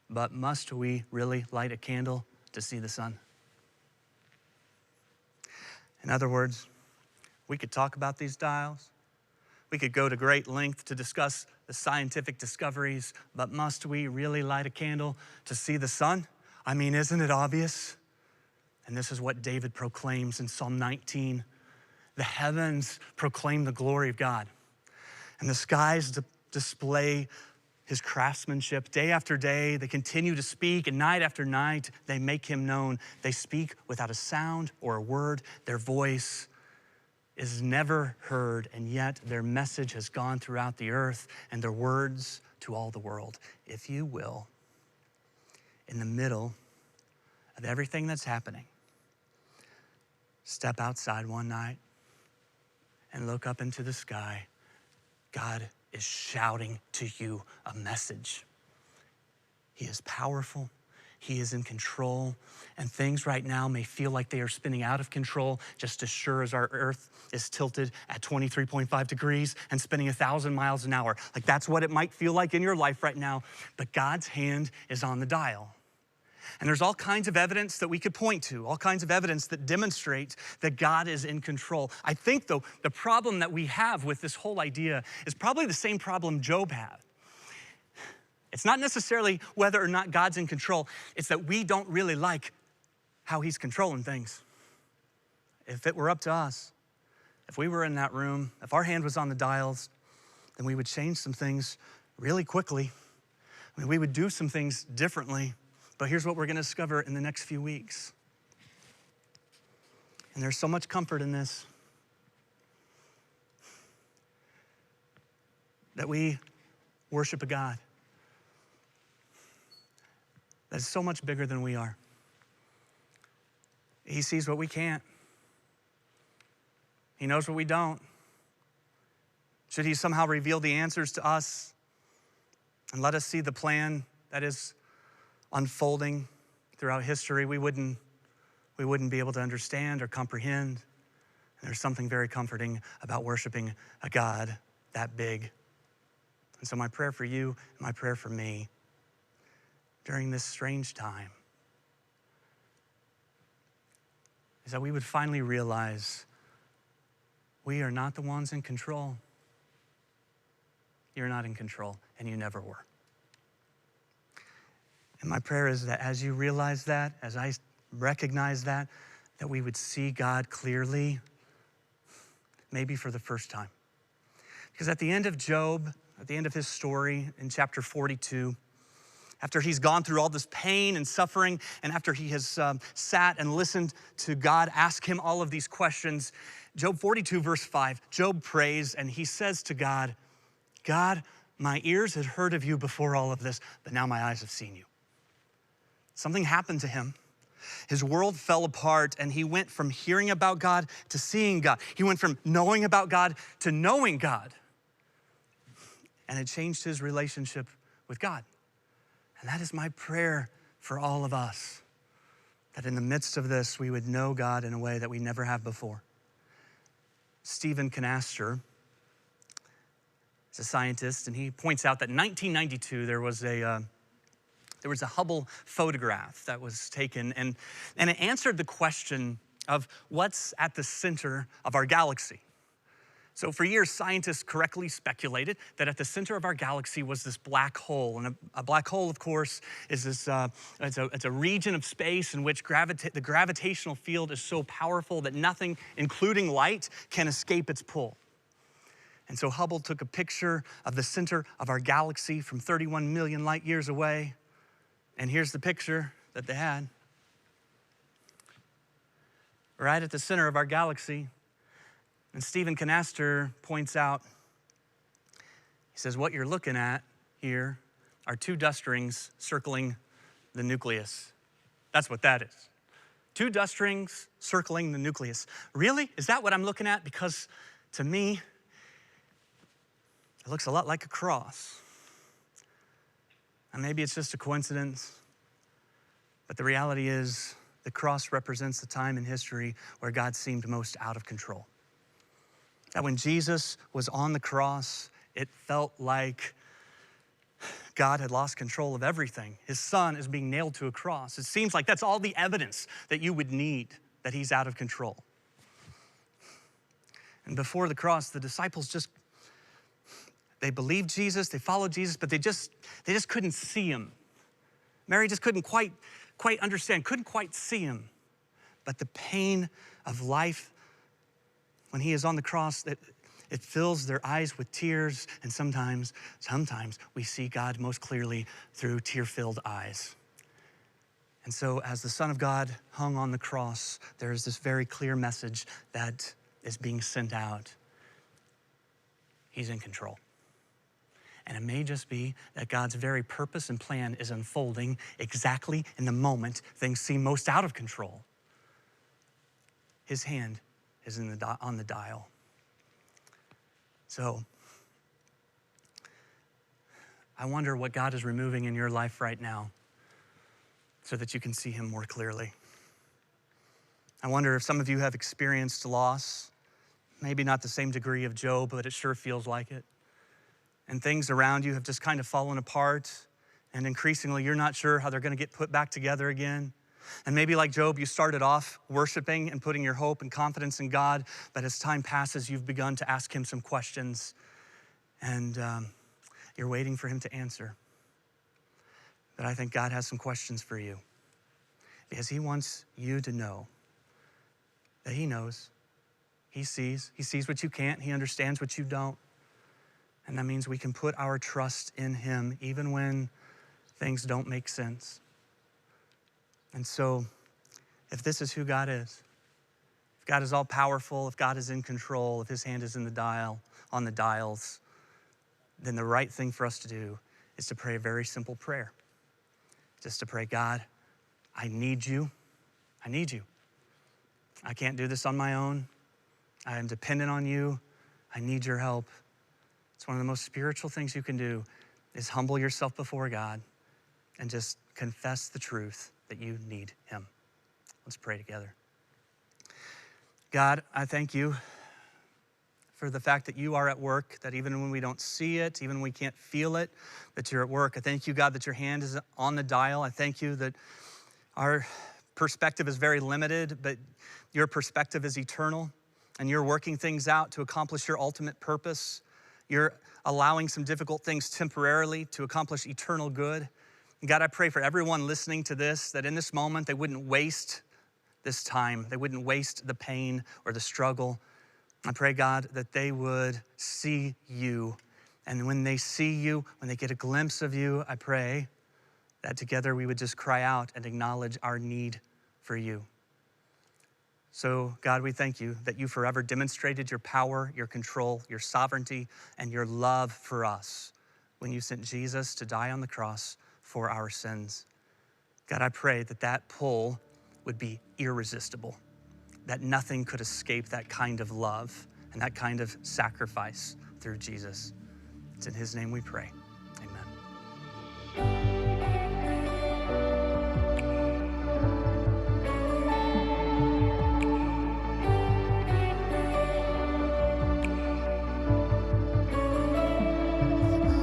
But must we really light a candle to see the sun? In other words, we could talk about these dials. We could go to great length to discuss the scientific discoveries, but must we really light a candle to see the sun? I mean, isn't it obvious? And this is what David proclaims in Psalm 19. The heavens proclaim the glory of God, and the skies display his craftsmanship. Day after day, they continue to speak, and night after night, they make him known. They speak without a sound or a word. Their voice is never heard, and yet their message has gone throughout the earth, and their words to all the world. If you will, in the middle of everything that's happening, step outside one night and look up into the sky. God is shouting to you a message. He is powerful. He is in control. And things right now may feel like they are spinning out of control, just as sure as our earth is tilted at 23.5 degrees and spinning 1,000 miles an hour. Like that's what it might feel like in your life right now. But God's hand is on the dial. And there's all kinds of evidence that we could point to, all kinds of evidence that demonstrate that God is in control. I think, though, the problem that we have with this whole idea is probably the same problem Job had. It's not necessarily whether or not God's in control, it's that we don't really like how he's controlling things. If it were up to us, if we were in that room, if our hand was on the dials, then we would change some things really quickly. I mean, we would do some things differently. But here's what we're going to discover in the next few weeks. And there's so much comfort in this, that we worship a God that is so much bigger than we are. He sees what we can't. He knows what we don't. Should he somehow reveal the answers to us and let us see the plan that is unfolding throughout history, we wouldn't be able to understand or comprehend. And there's something very comforting about worshiping a God that big. And so my prayer for you, my prayer for me during this strange time is that we would finally realize we are not the ones in control. You're not in control, and you never were. And my prayer is that as you realize that, as I recognize that we would see God clearly, maybe for the first time. Because at the end of Job, at the end of his story in chapter 42, after he's gone through all this pain and suffering, and after he has sat and listened to God ask him all of these questions, Job 42 verse 5, Job prays and he says to God, God, my ears had heard of you before all of this, but now my eyes have seen you. Something happened to him. His world fell apart and he went from hearing about God to seeing God. He went from knowing about God to knowing God. And it changed his relationship with God. And that is my prayer for all of us, that in the midst of this, we would know God in a way that we never have before. Stephen Canaster is a scientist, and he points out that in 1992, there was a Hubble photograph that was taken, and it answered the question of what's at the center of our galaxy. So for years, scientists correctly speculated that at the center of our galaxy was this black hole. And a black hole, of course, is this, it's a region of space in which the gravitational field is so powerful that nothing, including light, can escape its pull. And so Hubble took a picture of the center of our galaxy from 31 million light years away. And here's the picture that they had. Right at the center of our galaxy. And Stephen Canaster points out, he says, what you're looking at here are two dust rings circling the nucleus. That's what that is. Two dust rings circling the nucleus. Really? Is that what I'm looking at? Because to me, it looks a lot like a cross. And maybe it's just a coincidence, but the reality is the cross represents the time in history where God seemed most out of control. That when Jesus was on the cross, it felt like God had lost control of everything. His son is being nailed to a cross. It seems like that's all the evidence that you would need that he's out of control. And before the cross, the disciples they believed Jesus, they followed Jesus, but they just couldn't see him. Mary just couldn't quite understand, couldn't quite see him. But the pain of life when he is on the cross, it fills their eyes with tears, and sometimes we see God most clearly through tear-filled eyes. And so as the Son of God hung on the cross, there is this very clear message that is being sent out. He's in control. And it may just be that God's very purpose and plan is unfolding exactly in the moment things seem most out of control. His hand is on the dial. So I wonder what God is removing in your life right now so that you can see him more clearly. I wonder if some of you have experienced loss, maybe not the same degree of Job, but it sure feels like it. And things around you have just kind of fallen apart, and increasingly you're not sure how they're gonna get put back together again. And maybe like Job, you started off worshiping and putting your hope and confidence in God, but as time passes, you've begun to ask him some questions, and you're waiting for him to answer. But I think God has some questions for you, because he wants you to know that he knows, he sees what you can't, he understands what you don't. And that means we can put our trust in him even when things don't make sense. And so if this is who God is, if God is all powerful, if God is in control, if his hand is in the dial, on the dials, then the right thing for us to do is to pray a very simple prayer. Just to pray, God, I need you. I need you. I can't do this on my own. I am dependent on you. I need your help. It's one of the most spiritual things you can do is humble yourself before God and just confess the truth that you need him. Let's pray together. God, I thank you for the fact that you are at work, that even when we don't see it, even when we can't feel it, that you're at work. I thank you, God, that your hand is on the dial. I thank you that our perspective is very limited, but your perspective is eternal, and you're working things out to accomplish your ultimate purpose. You're allowing some difficult things temporarily to accomplish eternal good. And God, I pray for everyone listening to this, that in this moment, they wouldn't waste this time. They wouldn't waste the pain or the struggle. I pray, God, that they would see you. And when they see you, when they get a glimpse of you, I pray that together we would just cry out and acknowledge our need for you. So, God, we thank you that you forever demonstrated your power, your control, your sovereignty, and your love for us when you sent Jesus to die on the cross for our sins. God, I pray that that pull would be irresistible, that nothing could escape that kind of love and that kind of sacrifice through Jesus. It's in his name we pray. Amen.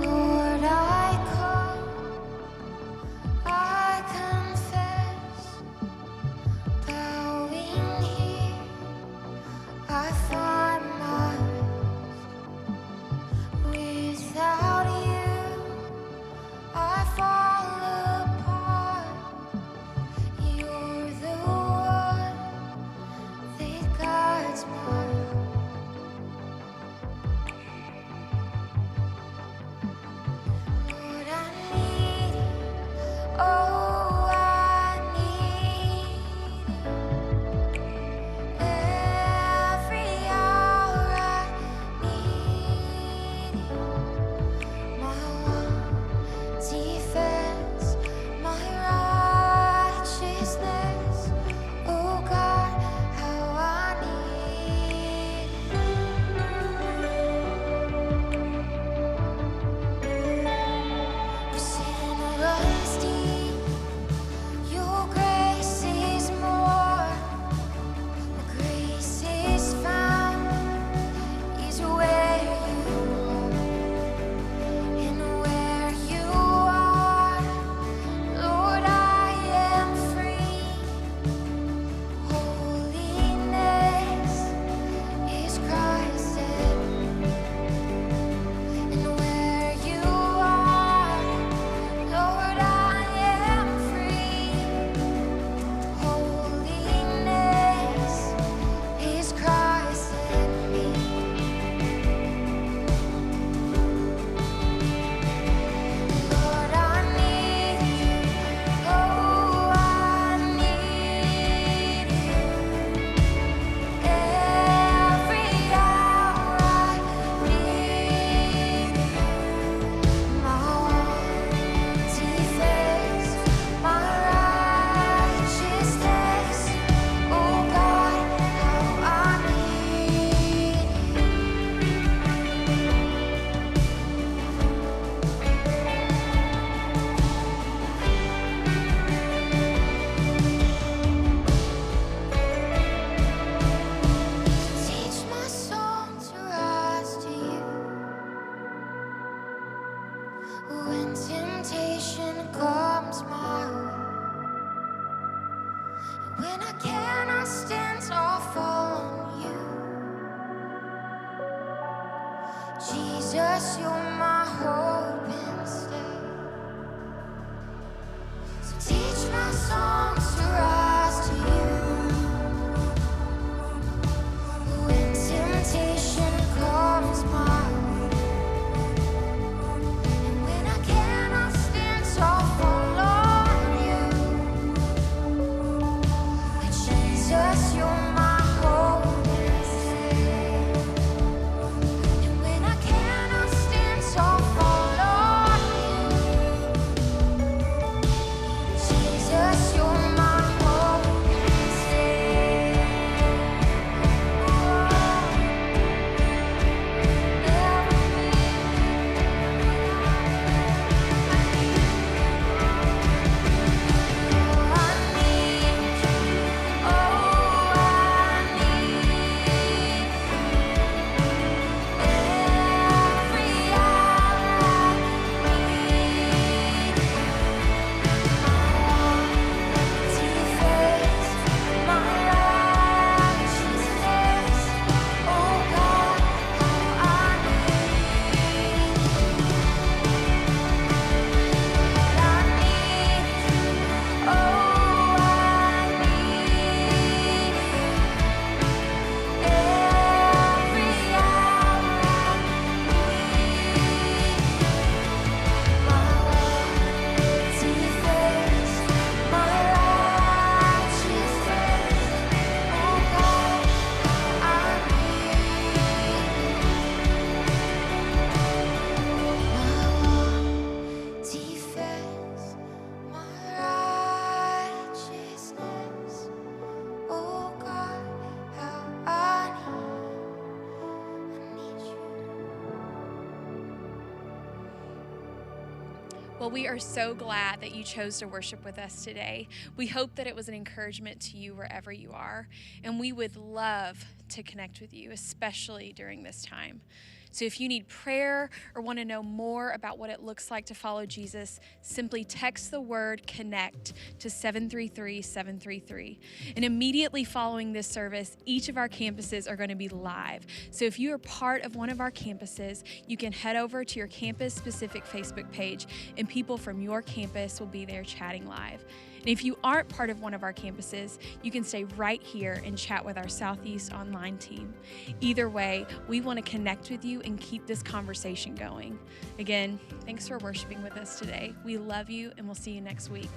Lord, I come, I confess, bowing here, I find my rest. Without you, Jesus, you're my hope and stay. So teach my songs to rise to you. When temptation comes my way, and when I cannot stand, so I'll follow you. Jesus, you're my hope and stay. And when I cannot stand, so I'll follow you. Jesus, you're my hope and stay. Well, we are so glad that you chose to worship with us today. We hope that it was an encouragement to you wherever you are, and we would love to connect with you, especially during this time. So if you need prayer or want to know more about what it looks like to follow Jesus, simply text the word CONNECT to 733-733. And immediately following this service, each of our campuses are going to be live. So if you are part of one of our campuses, you can head over to your campus-specific Facebook page, and people from your campus will be there chatting live. And if you aren't part of one of our campuses, you can stay right here and chat with our Southeast online team. Either way, we want to connect with you and keep this conversation going. Again, thanks for worshiping with us today. We love you, and we'll see you next week.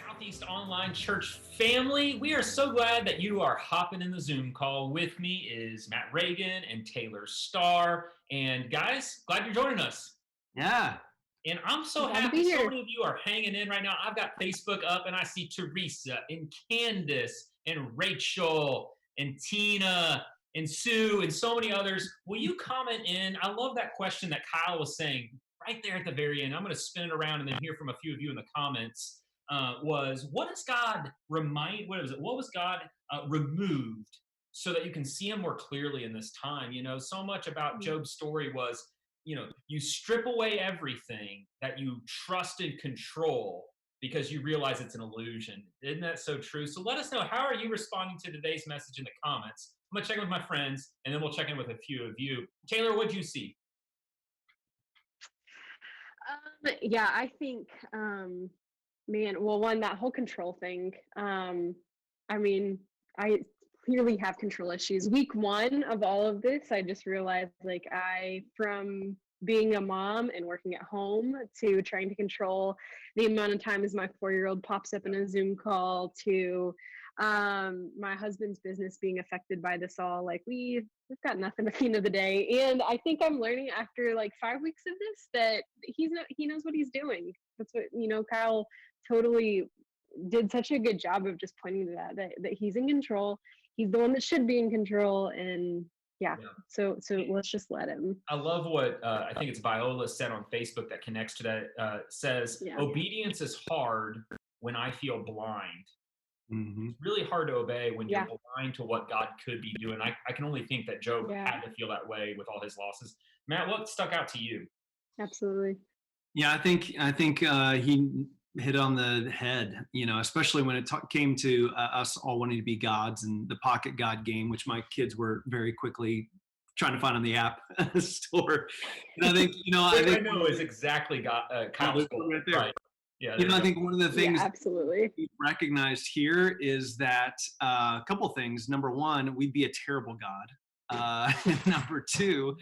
Southeast Online Church family, we are so glad that you are hopping in the Zoom call. With me is Matt Reagan and Taylor Starr. And guys, glad you're joining us. Yeah. And I'm so happy so many of you are hanging in right now. I've got Facebook up and I see Teresa and Candace and Rachel and Tina and Sue and so many others. Will you comment in? I love that question that Kyle was saying right there at the very end. I'm going to spin it around and then hear from a few of you in the comments. Was what does God what was God removed so that you can see him more clearly in this time? You know, so much about Job's story was, you know, you strip away everything that you trust and control because you realize it's an illusion. Isn't that so true? So let us know, how are you responding to today's message in the comments? I'm gonna check in with my friends and then we'll check in with a few of you. Taylor, what'd you see? Yeah, I think, man, well, one, that whole control thing. I mean, I clearly have control issues. Week one of all of this, I just realized, like, from being a mom and working at home to trying to control the amount of times my 4-year-old pops up in a Zoom call to my husband's business being affected by this all. Like, we've got nothing at the end of the day. And I think I'm learning after like 5 weeks of this that he knows what he's doing. That's what, Kyle totally did such a good job of just pointing to that he's in control. he's the one that should be in control. And yeah, Yeah. so let's just let him. I love what I think it's Viola said on Facebook that connects to that. Says Yeah. obedience is hard when I feel blind. Mm-hmm. It's really hard to obey when Yeah. you're blind to what God could be doing. I can only think that Job Yeah. had to feel that way with all his losses. Matt, what stuck out to you? Absolutely. Yeah, I think he hit on the head. Especially when it came to us all wanting to be gods and the pocket God game, which my kids were very quickly trying to find on the app store. And I think I know is exactly Kyle's goal, right there. Right. Yeah. I think one of the things absolutely we recognized here is that a couple things. Number one, we'd be a terrible God. Number two,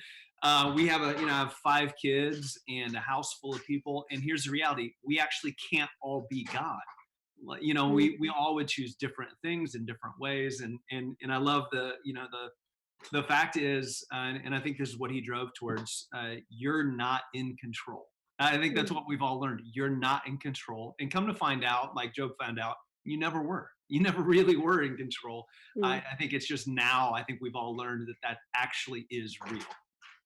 we have I have 5 kids and a house full of people. And here's the reality: we actually can't all be God. We all would choose different things in different ways. And I love the fact is, and I think this is what he drove towards. You're not in control. I think that's what we've all learned. You're not in control. And come to find out, like Job found out, you never were. You never really were in control. I think it's just now, I think we've all learned that actually is real.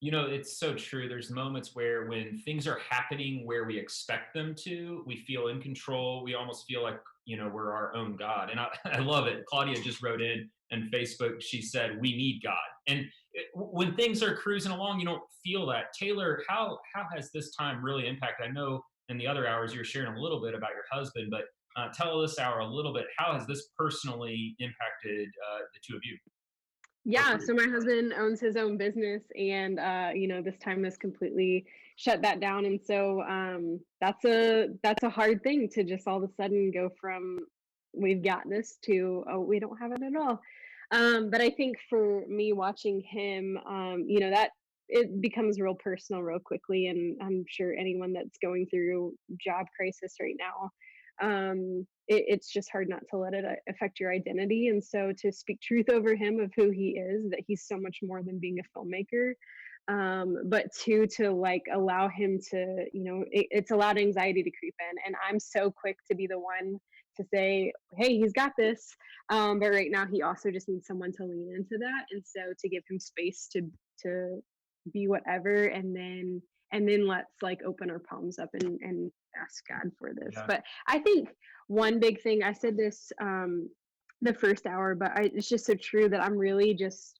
It's so true. There's moments where when things are happening where we expect them to, we feel in control. We almost feel like, we're our own God. And I love it. Claudia just wrote in Facebook. She said, we need God. And when things are cruising along, you don't feel that. Taylor, how has this time really impacted? I know in the other hours you were sharing a little bit about your husband, but tell this hour a little bit. How has this personally impacted the two of you? Yeah, so my husband owns his own business, and this time has completely shut that down. And so that's a hard thing to just all of a sudden go from we've got this to oh, we don't have it at all. But I think for me watching him, that it becomes real personal real quickly, and I'm sure anyone that's going through job crisis right now, it's just hard not to let it affect your identity. And so to speak truth over him of who he is, that he's so much more than being a filmmaker, but two, to like allow him to, it's allowed anxiety to creep in. And I'm so quick to be the one to say, hey, he's got this. But right now he also just needs someone to lean into that. And so to give him space to be whatever, and then let's like open our palms up and ask God for this. Yeah. But I think one big thing, I said this the first hour, but it's just so true that I'm really just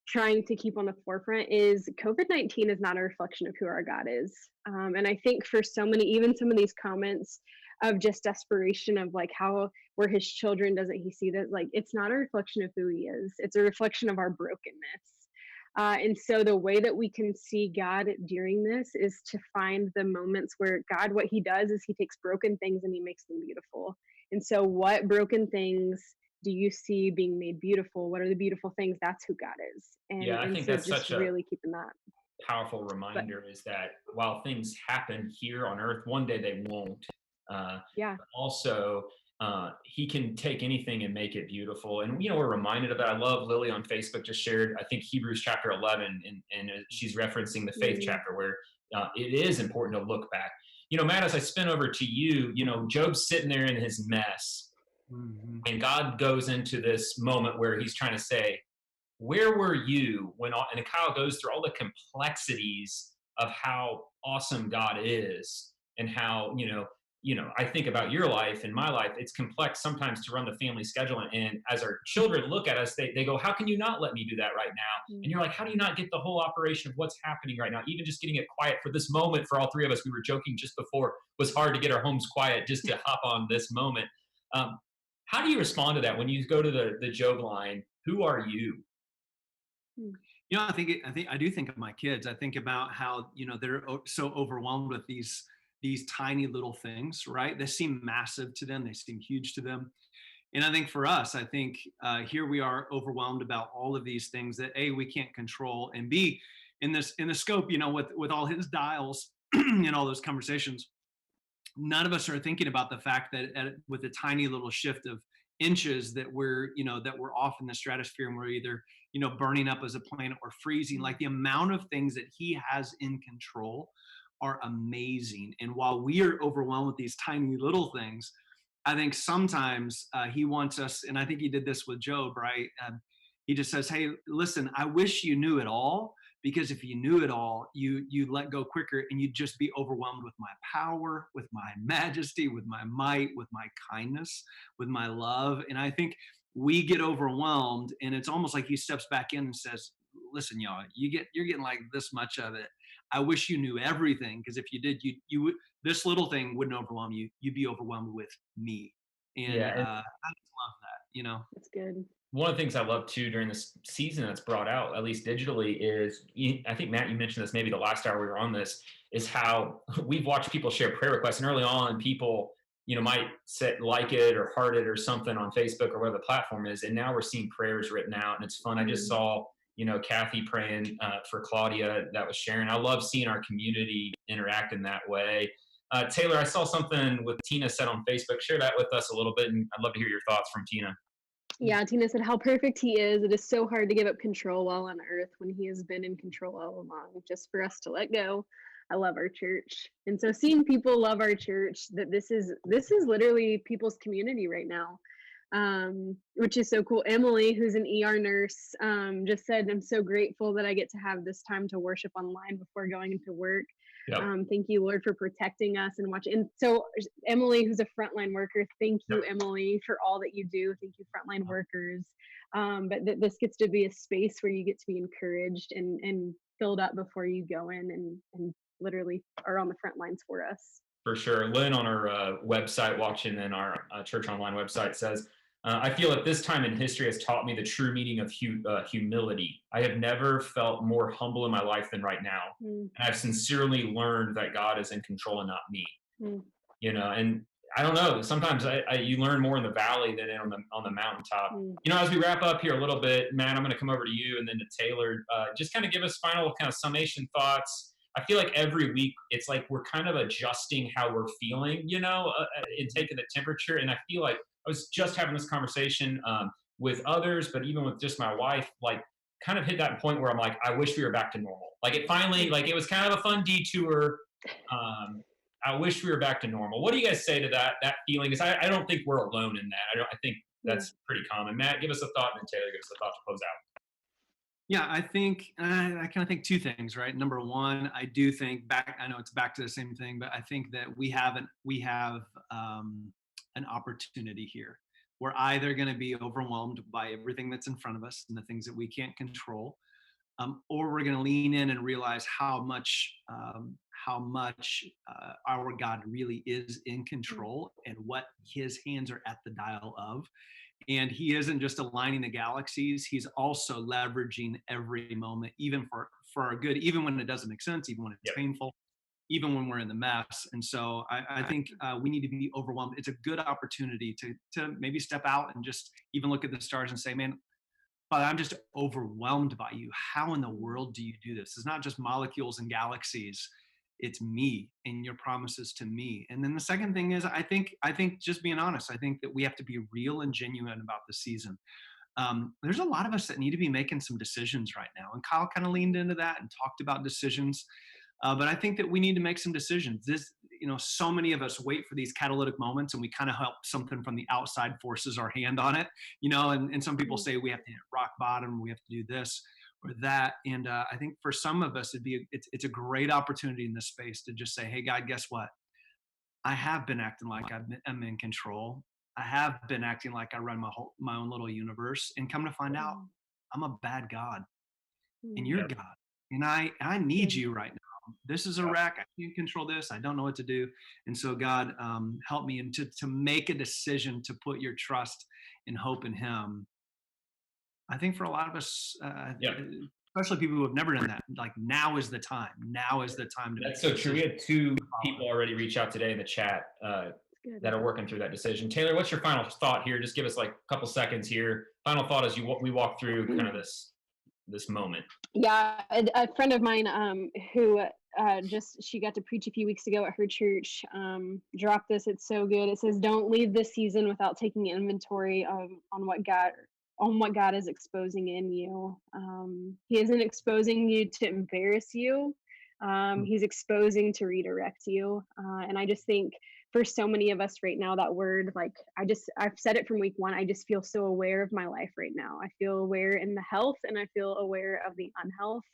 trying to keep on the forefront is COVID-19 is not a reflection of who our God is. And I think for so many, even some of these comments of just desperation of like how we're his children, doesn't he see that? Like, it's not a reflection of who he is. It's a reflection of our brokenness. And so the way that we can see God during this is to find the moments where God, what he does is he takes broken things and he makes them beautiful. And so what broken things do you see being made beautiful? What are the beautiful things? That's who God is. And, Yeah, I think so that's just such a really keeping that powerful reminder is that while things happen here on earth, one day they won't. Yeah. But also, he can take anything and make it beautiful. And, we're reminded of that. I love Lily on Facebook just shared, I think, Hebrews chapter 11, and she's referencing the faith chapter where it is important to look back. Matt, as I spin over to you, Job's sitting there in his mess. Mm-hmm. And God goes into this moment where he's trying to say, where were you when all, and Kyle goes through all the complexities of how awesome God is and how, I think about your life and my life, it's complex sometimes to run the family schedule. And as our children look at us, they go, how can you not let me do that right now? And you're like, how do you not get the whole operation of what's happening right now? Even just getting it quiet for this moment for all three of us, we were joking just before, was hard to get our homes quiet just to hop on this moment. How do you respond to that when you go to the Job line? Who are you? I do think of my kids. I think about how, they're so overwhelmed with these tiny little things, right? They seem massive to them. They seem huge to them. And I think for us, here we are overwhelmed about all of these things that A, we can't control, and B, in the scope, with all his dials and all those conversations, none of us are thinking about the fact that with a tiny little shift of inches that we're off in the stratosphere and we're either, burning up as a planet or freezing. Like, the amount of things that he has in control are amazing. And while we are overwhelmed with these tiny little things, I think sometimes he wants us, and I think he did this with Job, right? He just says, hey, listen, I wish you knew it all, because if you knew it all, you let go quicker and you'd just be overwhelmed with my power, with my majesty, with my might, with my kindness, with my love. And I think we get overwhelmed, and it's almost like he steps back in and says, listen, y'all, you're getting like this much of it. I wish you knew everything, because if you did, you would, this little thing wouldn't overwhelm you. You'd be overwhelmed with me. And Yeah, and I just love that, you know. That's good. one of the things I love too during this season that's brought out, at least digitally, is I think Matt, you mentioned this maybe the last hour we were on this, is how we've watched people share prayer requests, and early on people, might like it or heart it or something on Facebook or whatever the platform is, and now we're seeing prayers written out, and it's fun. I just saw Kathy praying for Claudia that was sharing. I love seeing our community interact in that way. Taylor, I saw something with Tina said on Facebook. Share that with us a little bit, and I'd love to hear your thoughts from Tina. Yeah, Tina said how perfect he is. It is so hard to give up control while on earth when he has been in control all along, just for us to let go. I love our church. And so seeing people love our church, that this is literally people's community right now. Which is so cool. Emily, who's an ER nurse, just said, I'm so grateful that I get to have this time to worship online before going into work. Yep. Thank you, Lord, for protecting us and watching. And so Emily, who's a frontline worker, thank you, Emily, for all that you do. Thank you, frontline workers. But this gets to be a space where you get to be encouraged and filled up before you go in and literally are on the front lines for us. For sure. Lynn on our website, watching in our church online website, says, I feel that this time in history has taught me the true meaning of humility. I have never felt more humble in my life than right now. And I've sincerely learned that God is in control and not me. And I don't know, sometimes you learn more in the valley than on the mountaintop. As we wrap up here a little bit, Matt, I'm going to come over to you and then to Taylor. Just kind of give us final kind of summation thoughts. I feel like every week it's like we're kind of adjusting how we're feeling, and taking the temperature. And I feel like I was just having this conversation with others, but even with just my wife, like kind of hit that point where I'm like, I wish we were back to normal. Like it finally, like it was kind of a fun detour. I wish we were back to normal. What do you guys say to that feeling? Because I don't think we're alone in that. I think that's pretty common. Matt, give us a thought, and then Taylor, give us a thought to close out. Yeah, I think I kind of think two things, right? Number one, I do think I know it's back to the same thing, but I think that we have an opportunity here. We're either going to be overwhelmed by everything that's in front of us and the things that we can't control, or we're going to lean in and realize how much our God really is in control and what His hands are at the dial of. And He isn't just aligning the galaxies, He's also leveraging every moment, even for our good, even when it doesn't make sense, even when it's painful, even when we're in the mess. And so I think we need to be overwhelmed. It's a good opportunity to maybe step out and just even look at the stars and say, man, Father, I'm just overwhelmed by you. How in the world do you do this? It's not just molecules and galaxies. It's me and your promises to me. And then the second thing is, I think just being honest, I think that we have to be real and genuine about the season. There's a lot of us that need to be making some decisions right now. And Kyle kind of leaned into that and talked about decisions. But I think that we need to make some decisions. So many of us wait for these catalytic moments and we kind of help something from the outside forces our hand on it, and some people say we have to hit rock bottom, we have to do this or that. And I think for some of us, it's a great opportunity in this space to just say, hey, God, guess what? I have been acting like I'm in control. I have been acting like I run my own little universe, and come to find out I'm a bad God and you're God. And I need you right now. This is a wreck. I can't control this. I don't know what to do. And so God, help me to make a decision to put your trust and hope in Him. I think for a lot of us, especially people who have never done that, like now is the time. Now is the time to. That's so true. We had two people already reach out today in the chat that are working through that decision. Taylor, what's your final thought here? Just give us like a couple seconds here. Final thought as we walk through kind of this moment. Yeah, a friend of mine who she got to preach a few weeks ago at her church dropped this. It's so good. It says, don't leave this season without taking inventory on what God is exposing in you. He isn't exposing you to embarrass you. He's exposing to redirect you. And I just think for so many of us right now, that word, like, I've said it from week one, I just feel so aware of my life right now. I feel aware in the health and I feel aware of the unhealth.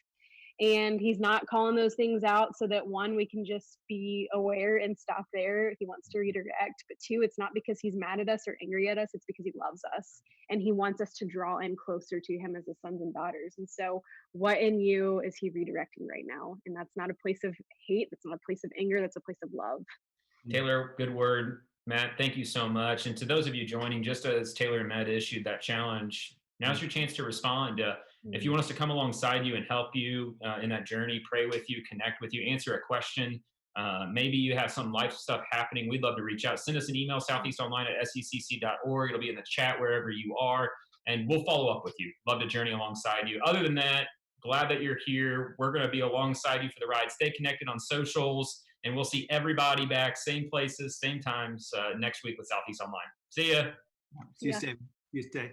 And he's not calling those things out so that, one, we can just be aware and stop there. He wants to redirect. But two, it's not because he's mad at us or angry at us. It's because he loves us and he wants us to draw in closer to him as his sons and daughters. And so what in you is he redirecting right now? And that's not a place of hate. That's not a place of anger. That's a place of love. Taylor, good word. Matt, thank you so much. And to those of you joining, just as Taylor and Matt issued that challenge, now's your chance to respond. If you want us to come alongside you and help you in that journey, pray with you, connect with you, answer a question, maybe you have some life stuff happening, we'd love to reach out. Send us an email, southeastonline@secc.org. It'll be in the chat wherever you are, and we'll follow up with you. Love to journey alongside you. Other than that, glad that you're here. We're going to be alongside you for the ride. Stay connected on socials, and we'll see everybody back, same places, same times next week with Southeast Online. See ya. See you, Steve. You stay.